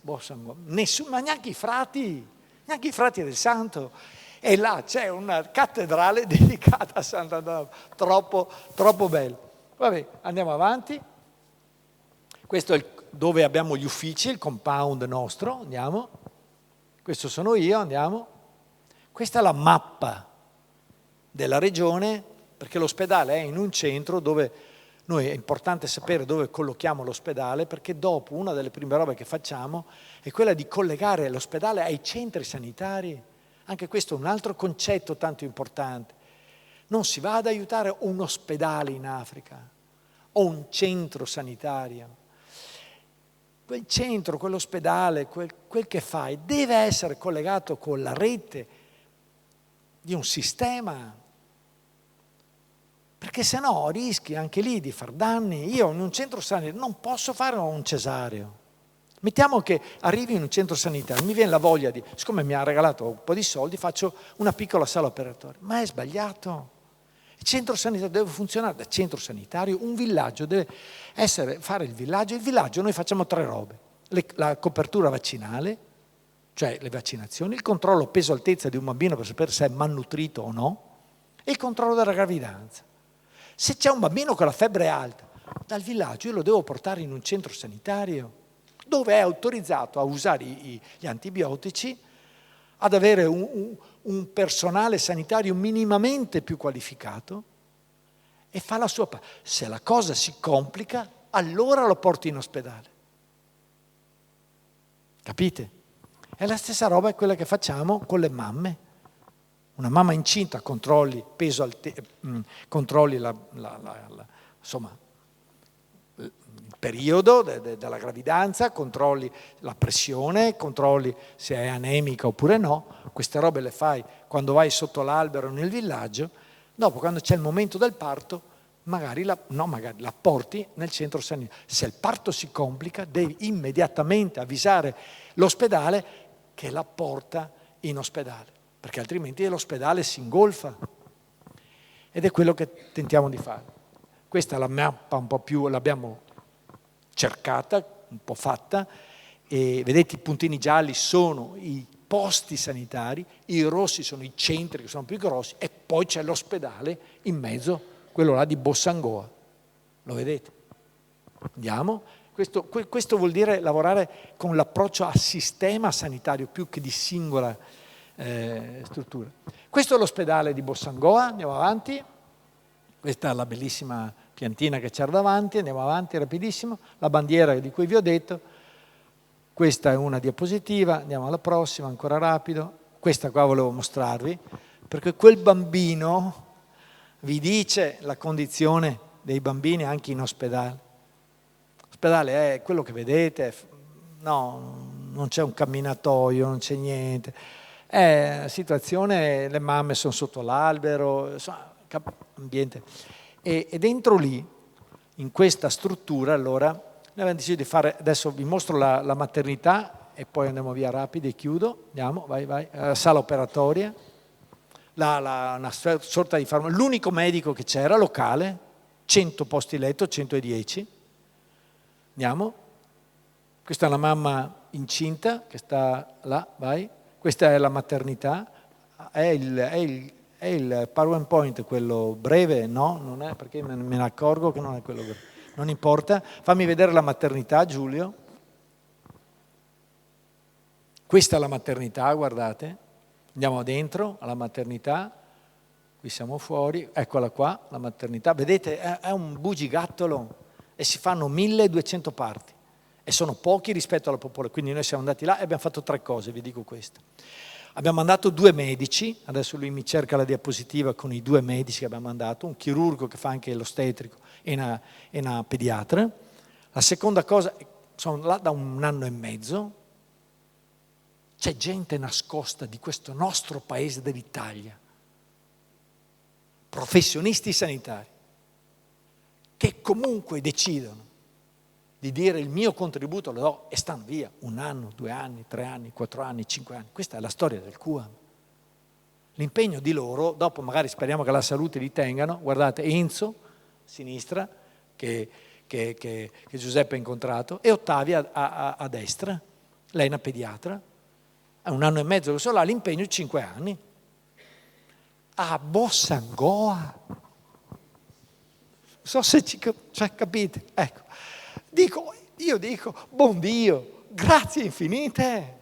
Bossangoa, nessuno, ma neanche i frati del santo. E là c'è una cattedrale dedicata a Sant'Antonio, troppo bello. Vabbè, andiamo avanti. Questo è dove abbiamo gli uffici, il compound nostro, andiamo. Questo sono io, andiamo. Questa è la mappa della regione, perché l'ospedale è in un centro dove noi è importante sapere dove collochiamo l'ospedale, perché dopo una delle prime robe che facciamo è quella di collegare l'ospedale ai centri sanitari. Anche questo è un altro concetto tanto importante. Non si va ad aiutare un ospedale in Africa o un centro sanitario. Quel centro, quell'ospedale, quel che fai deve essere collegato con la rete di un sistema, perché se no rischi anche lì di far danni. Io in un centro sanitario non posso fare un cesareo. Mettiamo che arrivi in un centro sanitario, mi viene la voglia di, siccome mi ha regalato un po' di soldi, faccio una piccola sala operatoria, ma è sbagliato. Il centro sanitario deve funzionare da centro sanitario, un villaggio deve fare il villaggio noi facciamo 3 robe, la copertura vaccinale, cioè le vaccinazioni, il controllo peso-altezza di un bambino per sapere se è malnutrito o no, e il controllo della gravidanza. Se c'è un bambino con la febbre alta, dal villaggio io lo devo portare in un centro sanitario, dove è autorizzato a usare gli antibiotici, ad avere un personale sanitario minimamente più qualificato e fa la sua parte. Se la cosa si complica, allora lo porti in ospedale. Capite? E la stessa roba è quella che facciamo con le mamme. Una mamma incinta controlli peso, controlli insomma, il periodo della gravidanza, controlli la pressione, controlli se è anemica oppure no. Queste robe le fai quando vai sotto l'albero nel villaggio. Dopo, quando c'è il momento del parto, magari la porti nel centro sanitario. Se il parto si complica, devi immediatamente avvisare l'ospedale che la porta in ospedale, perché altrimenti l'ospedale si ingolfa. Ed è quello che tentiamo di fare. Questa è la mappa un po' più, l'abbiamo cercata, un po' fatta, e vedete i puntini gialli sono i posti sanitari, i rossi sono i centri che sono più grossi, e poi c'è l'ospedale in mezzo, quello là di Bossangoa. Lo vedete? Andiamo. Questo vuol dire lavorare con l'approccio a sistema sanitario più che di singola struttura. Questo è l'ospedale di Bossangoa, andiamo avanti. Questa è la bellissima piantina che c'era davanti, andiamo avanti rapidissimo. La bandiera di cui vi ho detto. Questa è una diapositiva, andiamo alla prossima, ancora rapido. Questa qua volevo mostrarvi, perché quel bambino vi dice la condizione dei bambini anche in ospedale. L'ospedale è quello che vedete, no, non c'è un camminatoio, non c'è niente. È una situazione, le mamme sono sotto l'albero, ambiente. E dentro lì, in questa struttura, allora, noi abbiamo deciso di fare, adesso vi mostro la maternità e poi andiamo via rapidi e chiudo, andiamo, vai, sala operatoria, una sorta di l'unico medico che c'era, locale, 100 posti letto, 110, andiamo, questa è la mamma incinta che sta là, vai, questa è la maternità, è il PowerPoint quello breve? No, non è, perché me ne accorgo che non è quello breve. Non importa, fammi vedere la maternità, Giulio. Questa è la maternità, guardate. Andiamo dentro alla maternità, qui siamo fuori, eccola qua, la maternità. Vedete, è un bugigattolo e si fanno 1200 parti e sono pochi rispetto alla popolazione. Quindi noi siamo andati là e abbiamo fatto 3 cose, vi dico questo. Abbiamo mandato 2 medici, adesso lui mi cerca la diapositiva con i 2 medici che abbiamo mandato, un chirurgo che fa anche l'ostetrico e una pediatra. La seconda cosa, sono là da 1 anno e mezzo, c'è gente nascosta di questo nostro paese dell'Italia, professionisti sanitari, che comunque decidono di dire il mio contributo lo do e stanno via 1 anno, 2 anni, 3 anni, 4 anni, 5 anni. Questa è la storia del QAM. L'impegno di loro, dopo magari speriamo che la salute li tengano, guardate Enzo, a sinistra, che Giuseppe ha incontrato, e Ottavia a destra, lei è una pediatra, è 1 anno e mezzo che sono là, l'impegno è 5 anni. A Bossangoa. Non so se capite, ecco. Io dico, buon Dio, grazie infinite,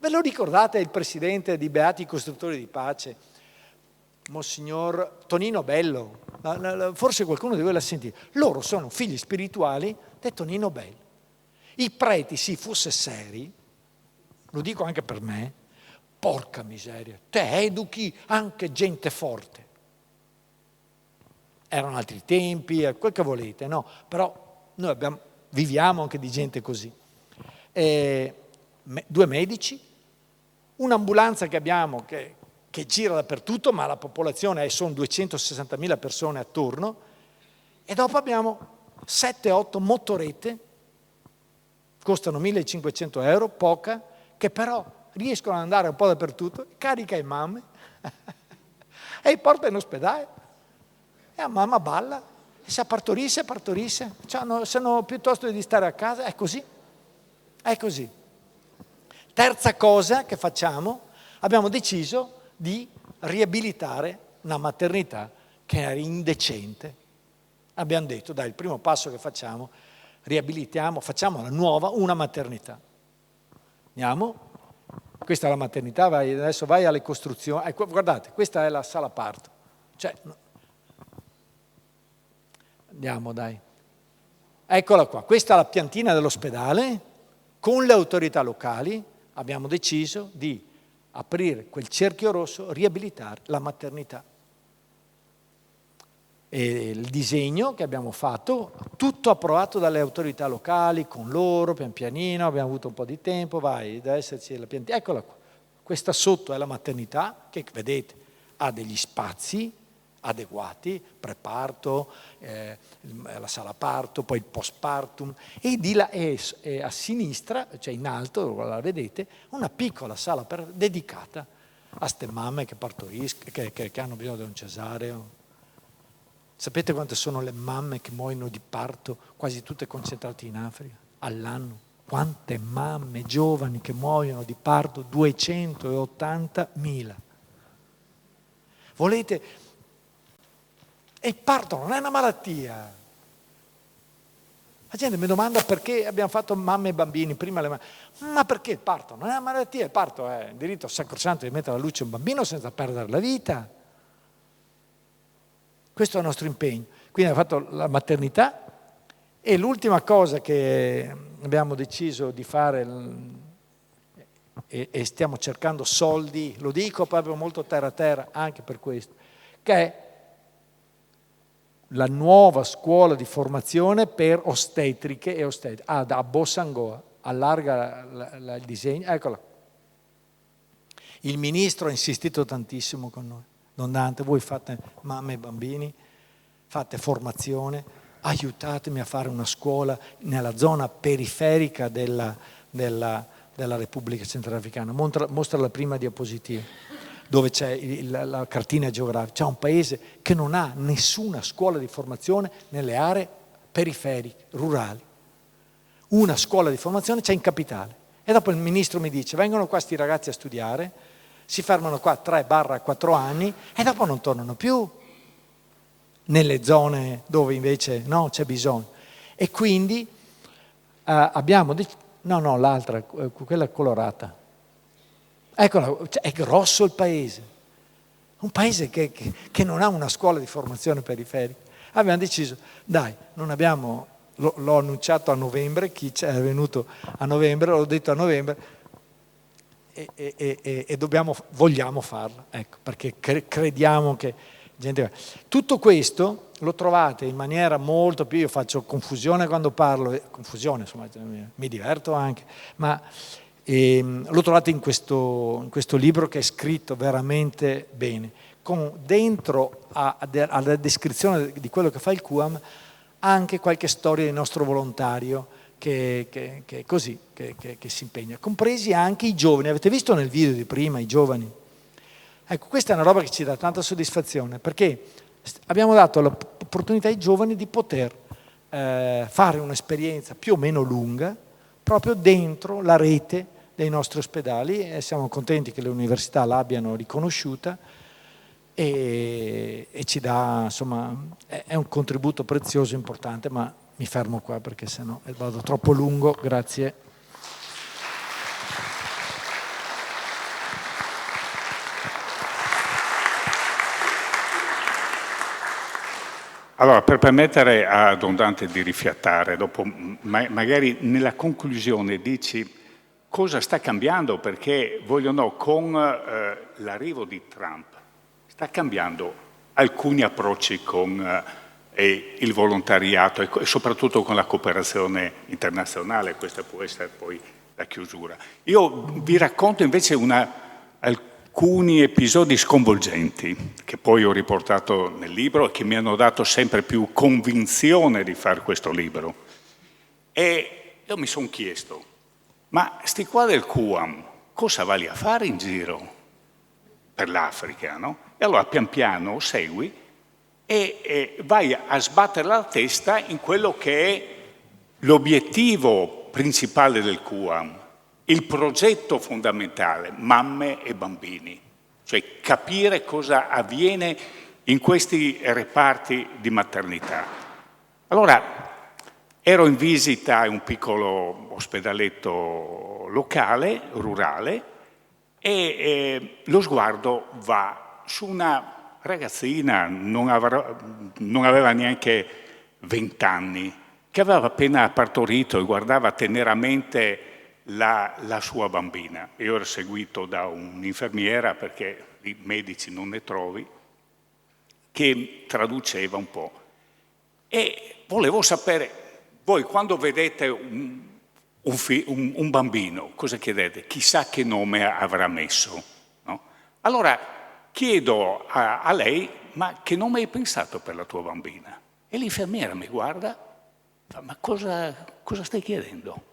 Ve lo ricordate il presidente di Beati Costruttori di Pace, Monsignor Tonino Bello? Forse qualcuno di voi l'ha sentito. Loro sono figli spirituali di Tonino Bello. I preti, se fosse seri, lo dico anche per me, porca miseria, te educhi anche gente forte. Erano altri tempi, quel che volete, no? Però noi viviamo anche di gente così. 2 medici, un'ambulanza che abbiamo che gira dappertutto, ma la popolazione sono 260.000 persone attorno, e dopo abbiamo 7-8 motorette, costano 1.500 euro, poca, che però riescono ad andare un po' dappertutto, carica le mamme e porta in ospedale. E la mamma balla, e se partorisce. Sanno piuttosto di stare a casa, è così. È così. Terza cosa che facciamo, abbiamo deciso di riabilitare una maternità che era indecente. Abbiamo detto, dai, il primo passo che facciamo, riabilitiamo, facciamo una maternità. Andiamo, questa è la maternità, adesso vai alle costruzioni, guardate, questa è la sala parto. Andiamo, dai. Eccola qua, questa è la piantina dell'ospedale. Con le autorità locali abbiamo deciso di aprire quel cerchio rosso, riabilitare la maternità. E il disegno che abbiamo fatto, tutto approvato dalle autorità locali, con loro, pian pianino, abbiamo avuto un po' di tempo, deve esserci la piantina. Eccola qua, questa sotto è la maternità, che vedete ha degli spazi adeguati, preparto, la sala parto, poi il postpartum, e di là è a sinistra, cioè in alto, la vedete, una piccola sala dedicata a ste mamme che partoriscono, che hanno bisogno di un cesareo. Sapete quante sono le mamme che muoiono di parto, quasi tutte concentrate in Africa, all'anno? Quante mamme giovani che muoiono di parto? 280.000. Volete? E il parto non è una malattia. La gente mi domanda perché abbiamo fatto mamme e bambini, prima le mamme. Ma perché il parto non è una malattia? Il parto è il diritto sacrosanto di mettere alla luce un bambino senza perdere la vita. Questo è il nostro impegno. Quindi abbiamo fatto la maternità, e l'ultima cosa che abbiamo deciso di fare, e stiamo cercando soldi, lo dico proprio molto terra a terra anche per questo, che è la nuova scuola di formazione per ostetriche e ostetiche a Bossangoa. Allarga il disegno, eccola. Il ministro ha insistito tantissimo con noi. Don Dante, voi fate mamme e bambini, fate formazione, aiutatemi a fare una scuola nella zona periferica della Repubblica Centrafricana. Mostra la prima diapositiva, dove c'è la cartina geografica. C'è un paese che non ha nessuna scuola di formazione nelle aree periferiche, rurali. Una scuola di formazione c'è in capitale. E dopo il ministro mi dice, vengono qua sti ragazzi a studiare, si fermano qua 3-4 anni e dopo non tornano più nelle zone dove invece no, c'è bisogno. E quindi abbiamo detto, no, l'altra, quella colorata. Eccola, è grosso il paese. Un paese che non ha una scuola di formazione periferica. Abbiamo deciso, dai, non abbiamo, l'ho annunciato a novembre, chi è venuto a novembre, l'ho detto a novembre, e vogliamo farlo, ecco, perché crediamo che gente. Tutto questo lo trovate in maniera molto più, io faccio confusione quando parlo, confusione, insomma, mi diverto anche, ma lo trovate in questo libro che è scritto veramente bene, con dentro alla descrizione di quello che fa il QAM anche qualche storia del nostro volontario che così, che si impegna, compresi anche i giovani. Avete visto nel video di prima i giovani? Ecco, questa è una roba che ci dà tanta soddisfazione, perché abbiamo dato l'opportunità ai giovani di poter fare un'esperienza più o meno lunga proprio dentro la rete dei nostri ospedali, e siamo contenti che le università l'abbiano riconosciuta, e ci dà, insomma, è un contributo prezioso, importante, ma mi fermo qua perché sennò vado troppo lungo. Grazie. Allora, per permettere a Don Dante di rifiatare, dopo magari nella conclusione dici cosa sta cambiando, perché voglio no, con l'arrivo di Trump sta cambiando alcuni approcci con il volontariato e soprattutto con la cooperazione internazionale. Questa può essere poi la chiusura. Io vi racconto invece alcuni episodi sconvolgenti che poi ho riportato nel libro e che mi hanno dato sempre più convinzione di fare questo libro. E io mi sono chiesto, ma sti qua del QAM cosa va lì a fare in giro per l'Africa, no? E allora pian piano segui e vai a sbattere la testa in quello che è l'obiettivo principale del QAM, il progetto fondamentale, mamme e bambini, cioè capire cosa avviene in questi reparti di maternità. Allora, ero in visita in un piccolo ospedaletto locale, rurale, e lo sguardo va su una ragazzina, non aveva neanche 20 anni, che aveva appena partorito e guardava teneramente la sua bambina. Io ero seguito da un'infermiera, perché di medici non ne trovi, che traduceva un po'. E volevo sapere, voi quando vedete un bambino, cosa chiedete? Chissà che nome avrà messo, no? Allora chiedo a lei, ma che nome hai pensato per la tua bambina? E l'infermiera mi guarda, fa, ma cosa stai chiedendo?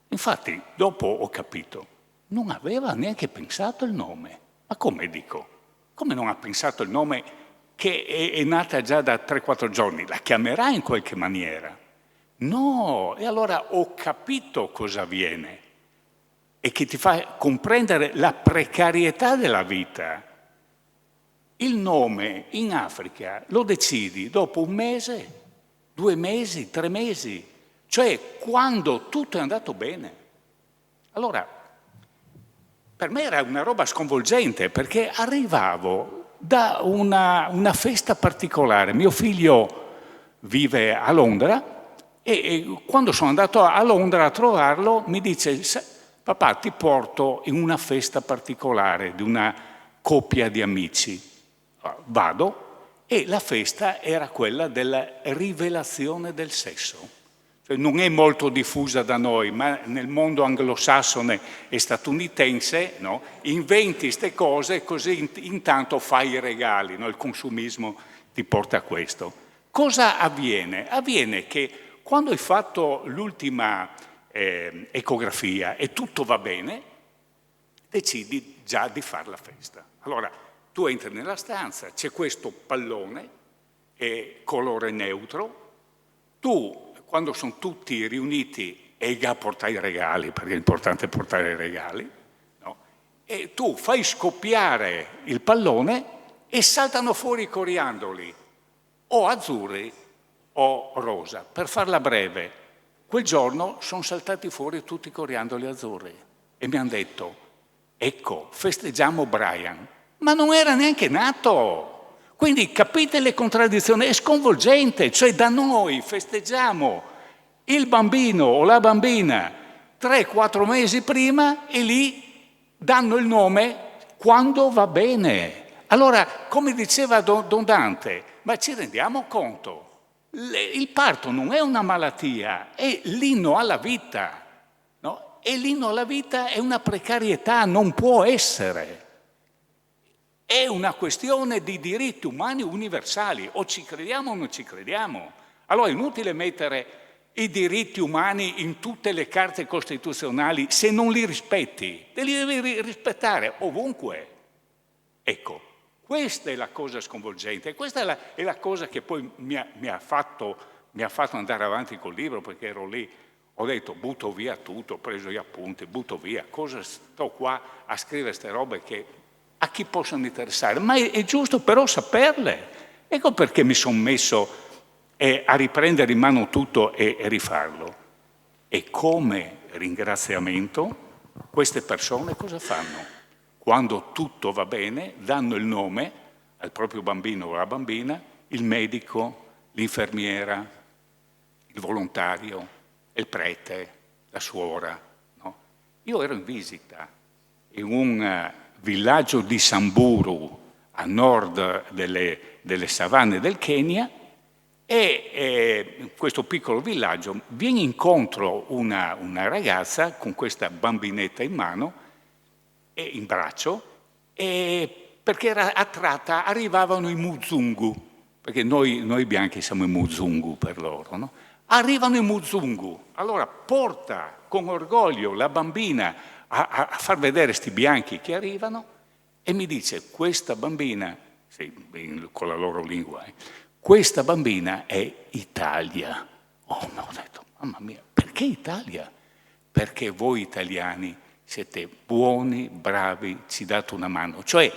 Infatti, dopo ho capito, non aveva neanche pensato il nome. Ma come dico? Come non ha pensato il nome che è nata già da 3-4 giorni? La chiamerà in qualche maniera? No, e allora ho capito cosa avviene e che ti fa comprendere la precarietà della vita. Il nome in Africa lo decidi dopo 1 mese, 2 mesi, 3 mesi, cioè quando tutto è andato bene. Allora, per me era una roba sconvolgente, perché arrivavo da una festa particolare. Mio figlio vive a Londra e quando sono andato a Londra a trovarlo mi dice: papà, ti porto in una festa particolare di una coppia di amici. Vado e la festa era quella della rivelazione del sesso. Cioè, non è molto diffusa da noi, ma nel mondo anglosassone e statunitense, no? Inventi queste cose così intanto fai i regali, no? Il consumismo ti porta a questo. Cosa avviene? Avviene che quando hai fatto l'ultima ecografia e tutto va bene, decidi già di fare la festa. Allora, tu entri nella stanza, c'è questo pallone, colore neutro, tu, quando sono tutti riuniti, e già portai i regali, perché è importante portare i regali, no? E tu fai scoppiare il pallone e saltano fuori i coriandoli, o azzurri o rosa. Per farla breve, quel giorno sono saltati fuori tutti i coriandoli azzurri e mi hanno detto: ecco, festeggiamo Brian. Ma non era neanche nato! Quindi capite le contraddizioni, è sconvolgente, cioè da noi festeggiamo il bambino o la bambina 3-4 mesi prima e lì danno il nome quando va bene. Allora, come diceva Don Dante, ma ci rendiamo conto? Il parto non è una malattia, è l'inno alla vita, no? E l'inno alla vita è una precarietà, non può essere. È una questione di diritti umani universali, o ci crediamo o non ci crediamo. Allora è inutile mettere i diritti umani in tutte le carte costituzionali se non li rispetti, te li devi rispettare ovunque. Ecco, questa è la cosa sconvolgente, questa è la cosa che poi mi ha fatto andare avanti col libro, perché ero lì, ho detto butto via tutto, ho preso gli appunti, butto via, cosa sto qua a scrivere queste robe che a chi possono interessare, ma è giusto però saperle. Ecco perché mi sono messo a riprendere in mano tutto e rifarlo. E come ringraziamento queste persone cosa fanno? Quando tutto va bene danno il nome al proprio bambino o alla bambina, il medico, l'infermiera, il volontario, il prete, la suora. No? Io ero in visita in un villaggio di Samburu, a nord delle savane del Kenya, e in questo piccolo villaggio viene incontro una ragazza con questa bambinetta in mano e in braccio, perché era attratta, arrivavano i Muzungu, perché noi bianchi siamo i Muzungu per loro, no? Arrivano i Muzungu, allora porta con orgoglio la bambina a far vedere sti bianchi che arrivano e mi dice: questa bambina, sì, con la loro lingua, questa bambina è Italia. Oh, mi ho detto, mamma mia, perché Italia? Perché voi italiani siete buoni, bravi, ci date una mano. Cioè,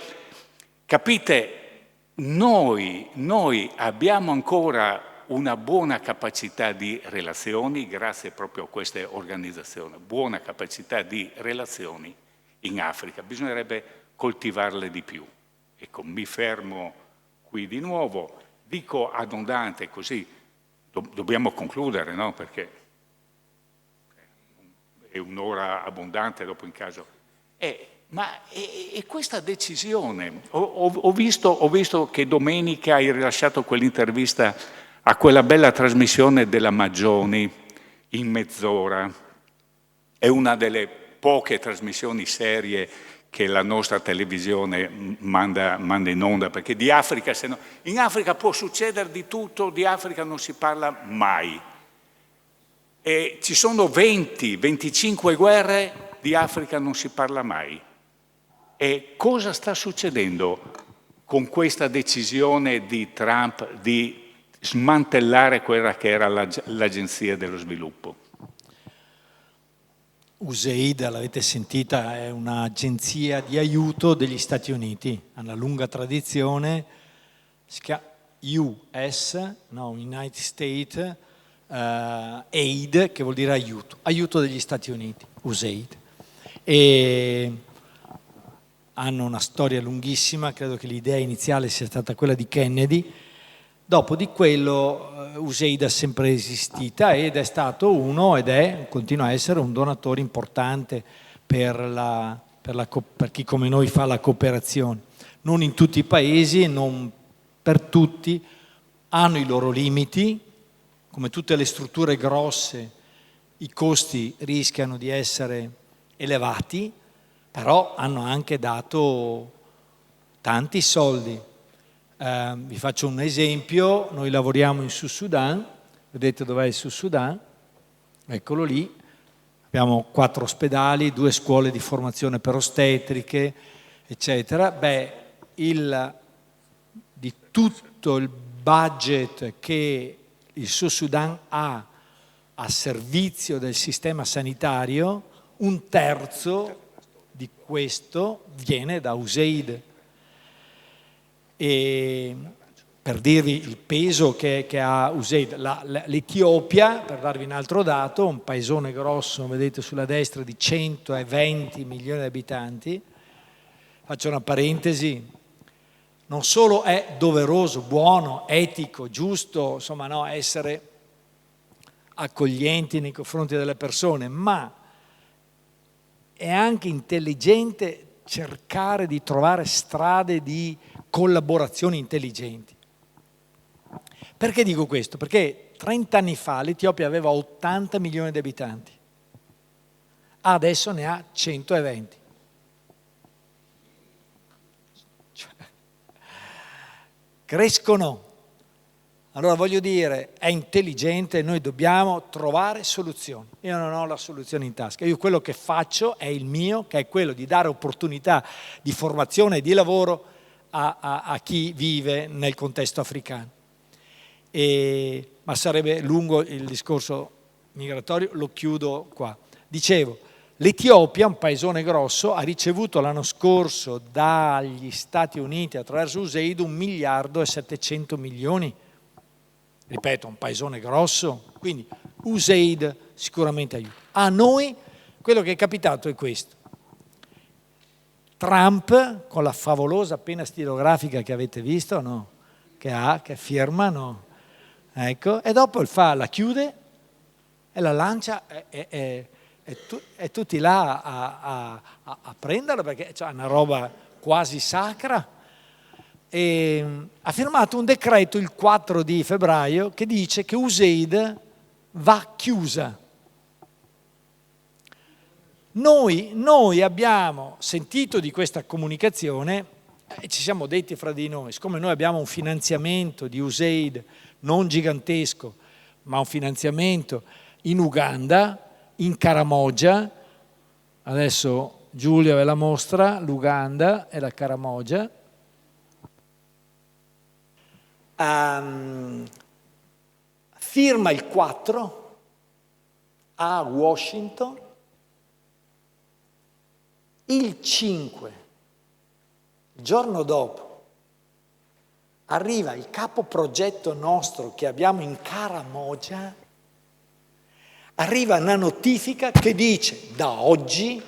capite, noi abbiamo ancora una buona capacità di relazioni, grazie proprio a queste organizzazioni, buona capacità di relazioni in Africa. Bisognerebbe coltivarle di più. Ecco, mi fermo qui di nuovo. Dico ad Don Dante, così dobbiamo concludere, no? Perché è un'ora abbondante dopo in caso. Ma questa decisione, ho visto che domenica hai rilasciato quell'intervista a quella bella trasmissione della Maggioni in mezz'ora. È una delle poche trasmissioni serie che la nostra televisione manda in onda, perché di Africa, in Africa può succedere di tutto, di Africa non si parla mai. E ci sono 20-25 guerre, di Africa non si parla mai. E cosa sta succedendo con questa decisione di Trump di smantellare quella che era l'Agenzia dello Sviluppo? USAID, l'avete sentita, è un'agenzia di aiuto degli Stati Uniti, ha una lunga tradizione, si chiama US, no, United States Aid, che vuol dire aiuto degli Stati Uniti, USAID. E hanno una storia lunghissima, credo che l'idea iniziale sia stata quella di Kennedy. Dopo di quello USAID è sempre esistita ed è stato continua a essere un donatore importante per chi come noi fa la cooperazione. Non in tutti i paesi, non per tutti, hanno i loro limiti, come tutte le strutture grosse i costi rischiano di essere elevati, però hanno anche dato tanti soldi. Vi faccio un esempio, noi lavoriamo in Sud Sudan, vedete dov'è il Sud Sudan? Eccolo lì, abbiamo 4 ospedali, 2 scuole di formazione per ostetriche, eccetera. Di tutto il budget che il Sud Sudan ha a servizio del sistema sanitario, 1/3 di questo viene da USAID. E per dirvi il peso che ha USAID, l'Etiopia, per darvi un altro dato, un paesone grosso, vedete sulla destra, di 120 milioni di abitanti, faccio una parentesi, non solo è doveroso, buono, etico, giusto, insomma, no, essere accoglienti nei confronti delle persone, ma è anche intelligente cercare di trovare strade di collaborazioni intelligenti. Perché dico questo? Perché 30 anni fa l'Etiopia aveva 80 milioni di abitanti, adesso ne ha 120. Crescono. Allora voglio dire, è intelligente, noi dobbiamo trovare soluzioni. Io non ho la soluzione in tasca, io quello che faccio è il mio, che è quello di dare opportunità di formazione e di lavoro a chi vive nel contesto africano. Ma sarebbe lungo il discorso migratorio, lo chiudo qua. Dicevo, l'Etiopia, un paesone grosso, ha ricevuto l'anno scorso dagli Stati Uniti attraverso USAID 1,7 miliardi. Ripeto, un paesone grosso, quindi USAID sicuramente aiuta. A noi quello che è capitato è questo. Trump, con la favolosa penna stilografica che avete visto, no? che firma, no? ecco, e dopo la chiude e la lancia e tutti là a prenderla perché è una roba quasi sacra. E ha firmato un decreto il 4 di febbraio che dice che USAID va chiusa. Noi abbiamo sentito di questa comunicazione e ci siamo detti fra di noi, siccome noi abbiamo un finanziamento di USAID non gigantesco, ma un finanziamento in Uganda, in Karamoja, adesso Giulia ve la mostra, l'Uganda e la Karamoja, firma il 4 a Washington, il 5, il giorno dopo, arriva il capo progetto nostro che abbiamo in Karamoja, arriva una notifica che dice da oggi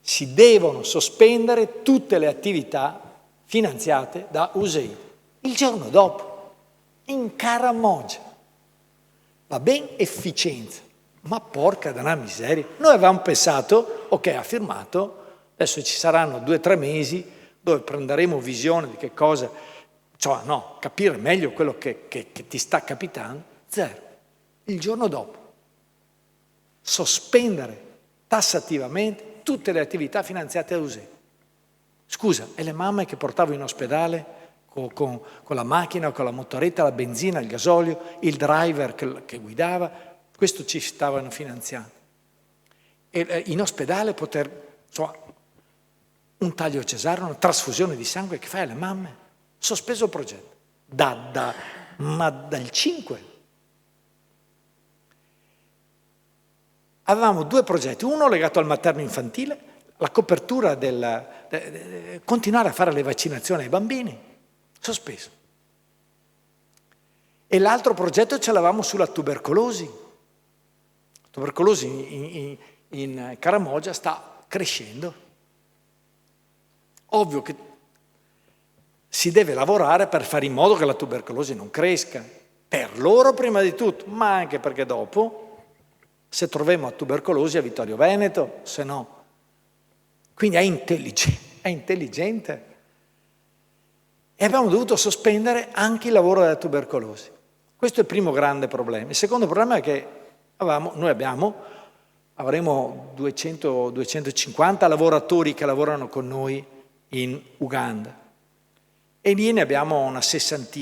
si devono sospendere tutte le attività finanziate da USAID. Il giorno dopo, in Karamoja. Va ben efficienza, ma porca della miseria. Noi avevamo pensato, ok, ha firmato, adesso ci saranno 2 o 3 mesi dove prenderemo visione di che cosa, cioè no, capire meglio quello che ti sta capitando. Zero. Il giorno dopo, sospendere tassativamente tutte le attività finanziate da USAID. Scusa, e le mamme che portavo in ospedale con la macchina, con la motoretta, la benzina, il gasolio, il driver che guidava, questo ci stavano finanziando. E in ospedale un taglio cesareo, una trasfusione di sangue, che fai alle mamme? Sospeso il progetto. Ma dal 5. Avevamo 2 progetti, uno legato al materno infantile, la copertura continuare a fare le vaccinazioni ai bambini, sospeso. E l'altro progetto ce l'avevamo sulla tubercolosi. La tubercolosi in Karamoja sta crescendo. Ovvio che si deve lavorare per fare in modo che la tubercolosi non cresca, per loro prima di tutto, ma anche perché dopo, se troviamo tubercolosi a Vittorio Veneto, se no. Quindi è intelligente. E abbiamo dovuto sospendere anche il lavoro della tubercolosi. Questo è il primo grande problema. Il secondo problema è che avremo 200-250 lavoratori che lavorano con noi in Uganda e lì ne abbiamo una 60.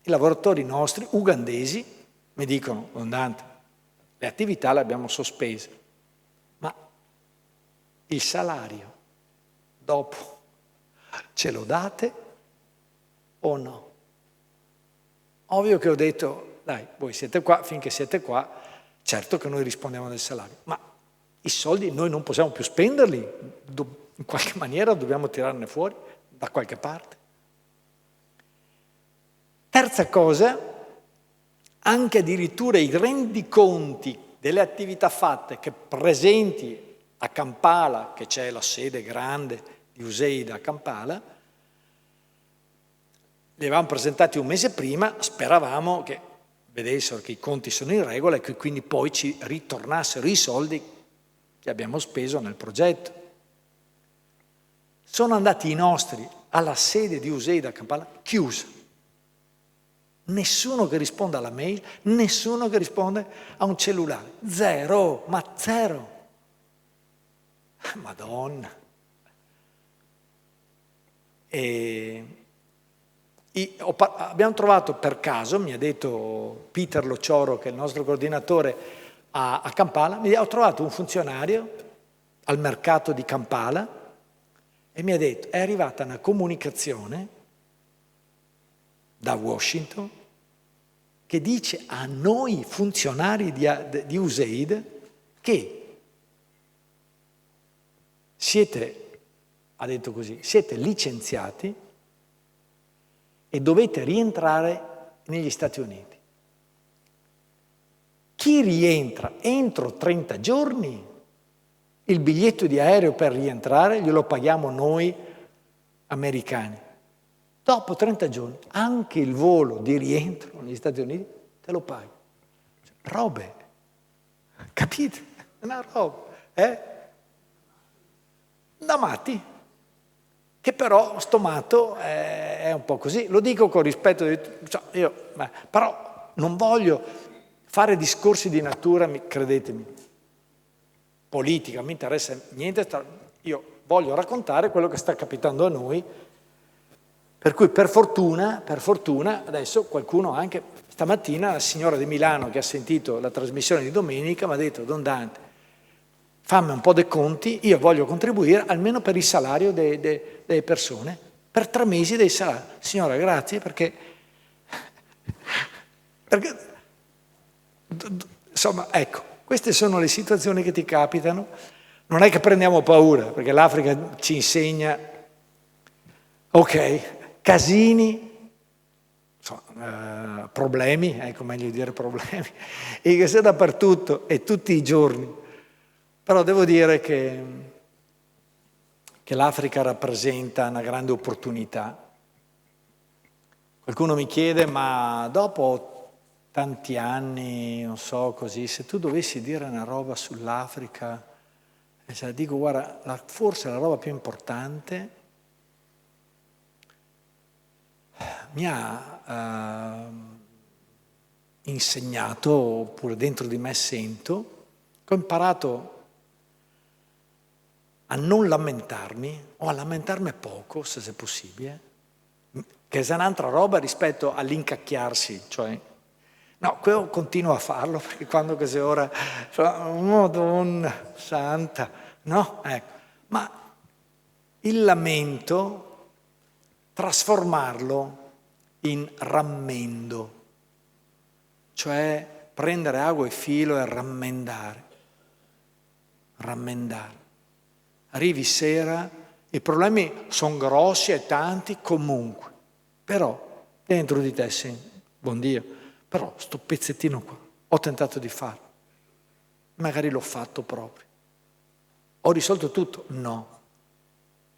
I lavoratori nostri ugandesi mi dicono: Dante, le attività le abbiamo sospese, ma il salario dopo ce lo date o no? Ovvio che ho detto, dai, voi siete qua, finché siete qua, certo che noi rispondiamo del salario, ma i soldi noi non possiamo più spenderli, in qualche maniera dobbiamo tirarne fuori da qualche parte. Terza cosa, anche addirittura i rendiconti delle attività fatte che presenti a Kampala, che c'è la sede grande di USAID a Kampala, li avevamo presentati un mese prima, speravamo che vedessero che i conti sono in regola e che quindi poi ci ritornassero i soldi che abbiamo speso nel progetto. Sono andati i nostri alla sede di USAID a Kampala, chiusa. Nessuno che risponda alla mail, nessuno che risponde a un cellulare. Zero, ma zero. Madonna. Abbiamo trovato per caso, mi ha detto Peter Locioro, che è il nostro coordinatore a Kampala, ho trovato un funzionario al mercato di Kampala e mi ha detto: è arrivata una comunicazione da Washington che dice a noi funzionari di USAID che siete, ha detto così, siete licenziati e dovete rientrare negli Stati Uniti. Chi rientra entro 30 giorni, il biglietto di aereo per rientrare glielo paghiamo noi americani. dopo 30 giorni anche il volo di rientro negli Stati Uniti te lo paghi. Cioè, robe, capite? Una roba, da matti, che però sto matto è un po' così. Lo dico con rispetto, però non voglio fare discorsi di natura, credetemi, politica, mi interessa niente, io voglio raccontare quello che sta capitando a noi, per cui per fortuna adesso qualcuno anche, stamattina la signora di Milano che ha sentito la trasmissione di domenica mi ha detto: Don Dante, fammi un po' dei conti, io voglio contribuire almeno per il salario delle persone, per 3 mesi dei salari. Signora, grazie, perché insomma, ecco, queste sono le situazioni che ti capitano. Non è che prendiamo paura, perché l'Africa ci insegna, ok, casini, problemi, ecco, meglio dire problemi, e che sia dappertutto e tutti i giorni. Però devo dire che l'Africa rappresenta una grande opportunità. Qualcuno mi chiede, ma dopo tanti anni, non so, così, se tu dovessi dire una roba sull'Africa, dico, guarda, forse la roba più importante mi ha insegnato, oppure dentro di me sento, che ho imparato a non lamentarmi, o a lamentarmi poco, se è possibile, che è un'altra roba rispetto all'incacchiarsi, cioè, no, quello continuo a farlo, perché quando che se ora, oh donna santa, no, ecco, ma il lamento, trasformarlo in rammendo, cioè prendere ago e filo e rammendare. Arrivi sera, i problemi sono grossi e tanti comunque, però dentro di te senti, buon Dio, però sto pezzettino qua, ho tentato di farlo, magari l'ho fatto proprio. Ho risolto tutto? No.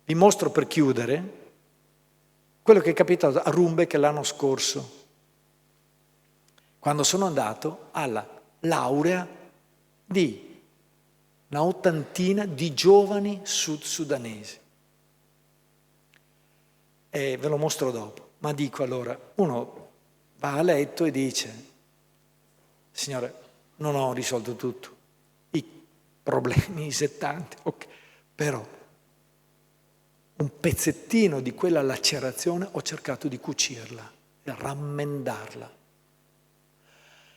Vi mostro per chiudere quello che è capitato a Rumbek l'anno scorso, quando sono andato alla laurea di una 80 di giovani sud-sudanesi. E ve lo mostro dopo. Ma dico allora, uno va a letto e dice: Signore, non ho risolto tutto, i problemi, i 70, ok, però un pezzettino di quella lacerazione ho cercato di cucirla e rammendarla.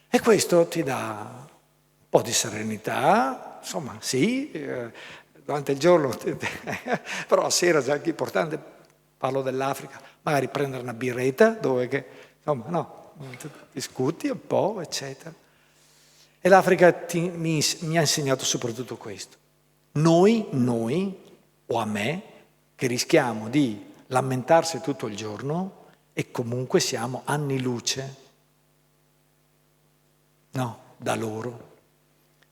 E questo ti dà un po' di serenità, insomma, sì, durante il giorno, però a sera è anche importante, parlo dell'Africa, magari prendere una birretta dove che, insomma, no, discuti un po', eccetera. E l'Africa mi ha insegnato soprattutto questo. Noi, o a me, che rischiamo di lamentarsi tutto il giorno e comunque siamo anni luce, no, da loro.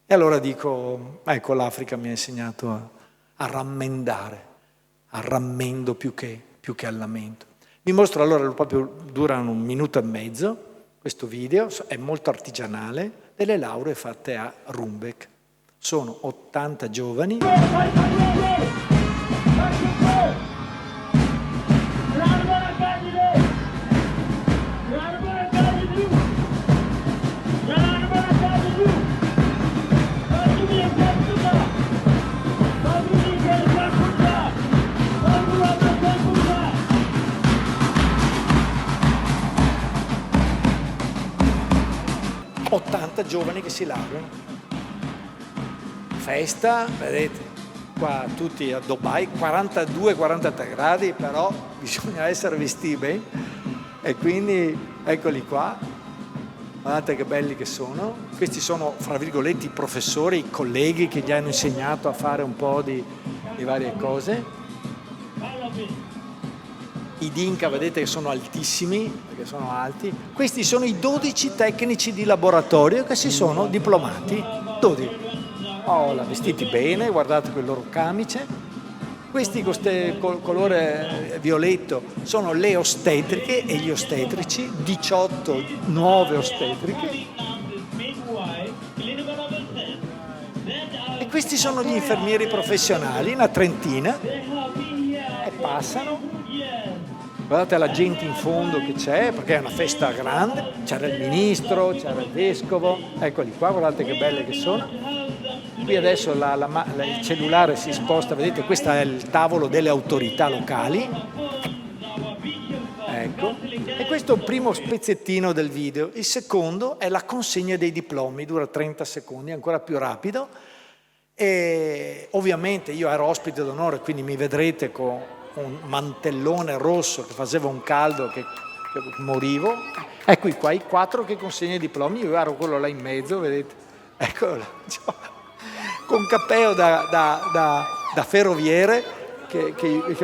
E allora dico, ecco, l'Africa mi ha insegnato a rammendare, a rammendo più che al lamento. Vi mostro allora, proprio dura 1 minuto e mezzo, questo video, è molto artigianale, delle lauree fatte a Rumbek. Sono 80 giovani. Giovani che si laureano, festa, vedete, qua tutti a Dubai, 42-43 gradi, però bisogna essere vestiti bene, e quindi eccoli qua, guardate che belli che sono. Questi sono, fra virgolette, i professori, i colleghi che gli hanno insegnato a fare un po' di varie cose. I Dinka, vedete che sono altissimi, perché sono alti. Questi sono i 12 tecnici di laboratorio che si sono diplomati. 12. Vestiti bene, guardate quel loro camice. questi col colore violetto sono le ostetriche e gli ostetrici, 18 nuove ostetriche. E questi sono gli infermieri professionali, una trentina, e passano. Guardate la gente in fondo che c'è, perché è una festa grande, c'era il ministro, c'era il vescovo, eccoli qua, guardate che belle che sono. Qui adesso il cellulare si sposta, vedete, questo è il tavolo delle autorità locali. Ecco, e questo è il primo spezzettino del video. Il secondo è la consegna dei diplomi, dura 30 secondi, è ancora più rapido. E ovviamente io ero ospite d'onore, quindi mi vedrete con un mantellone rosso che faceva un caldo che morivo. Ecco qua i 4 che consegnano i diplomi, io ero quello là in mezzo, vedete, eccolo là, con cappello da ferroviere che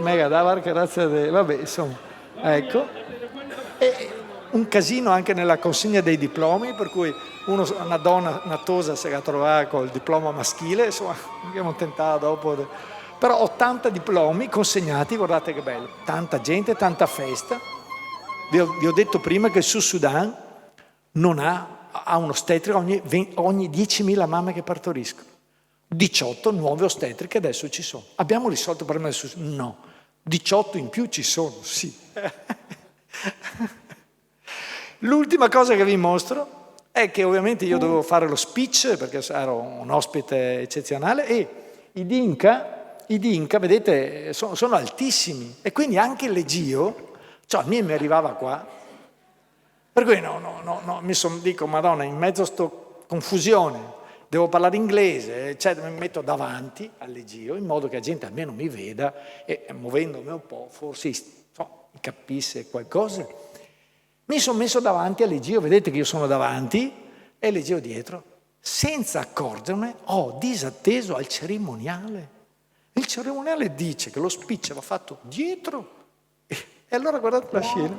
mi dava grazie vabbè, insomma, ecco. E un casino anche nella consegna dei diplomi, per cui una donna natosa si era trovata col diploma maschile, insomma abbiamo tentato dopo. Però 80 diplomi consegnati, guardate che bello, tanta gente, tanta festa. Vi ho detto prima che il Sud Sudan non ha un'ostetrica ogni 10.000 mamme che partoriscono. 18 nuove ostetriche adesso ci sono. Abbiamo risolto il problema del Sud Sudan? No. 18 in più ci sono, sì. L'ultima cosa che vi mostro è che ovviamente io dovevo fare lo speech perché ero un ospite eccezionale e i Dinka, vedete, sono altissimi e quindi anche l'Egio, cioè a me mi arrivava qua, per cui dico, Madonna, in mezzo a sto confusione, devo parlare inglese, cioè mi metto davanti all'Egio in modo che la gente almeno mi veda e muovendomi un po' forse capisse qualcosa. Mi sono messo davanti all'Egio, vedete che io sono davanti e l'Egio dietro, senza accorgermi ho disatteso al cerimoniale. Il cerimoniale dice che lo speech va fatto dietro e allora guardate la scena.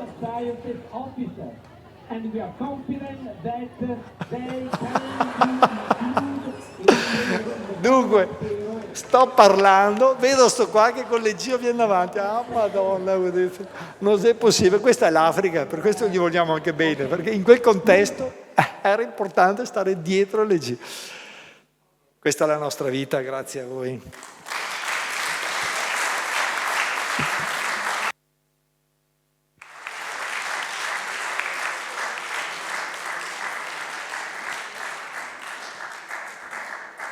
Dunque, sto parlando, vedo sto qua che con l'Egio viene avanti. Ah, Madonna, vedete, non è possibile. Questa è l'Africa, per questo gli vogliamo anche bene, perché in quel contesto era importante stare dietro l'Egio. Questa è la nostra vita, grazie a voi.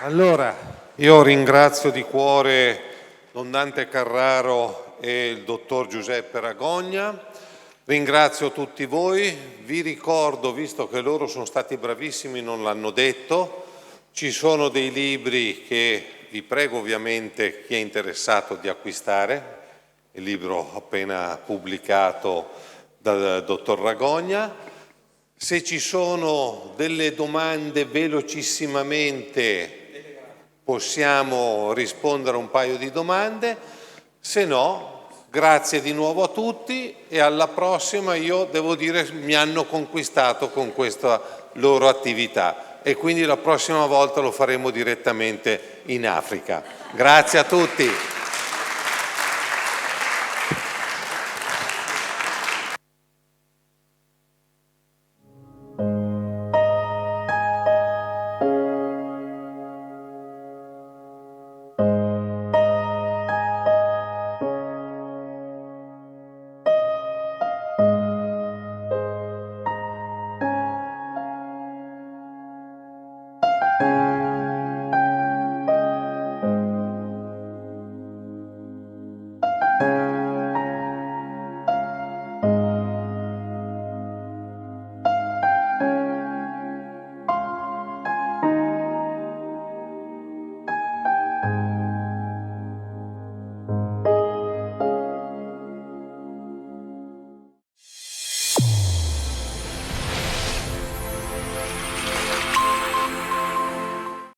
Allora, io ringrazio di cuore Don Dante Carraro e il dottor Giuseppe Ragogna, ringrazio tutti voi, vi ricordo, visto che loro sono stati bravissimi, non l'hanno detto, ci sono dei libri che vi prego ovviamente chi è interessato di acquistare, il libro appena pubblicato dal dottor Ragogna. Se ci sono delle domande velocissimamente possiamo rispondere a un paio di domande, se no grazie di nuovo a tutti e alla prossima. Io devo dire mi hanno conquistato con questa loro attività e quindi la prossima volta lo faremo direttamente in Africa. Grazie a tutti.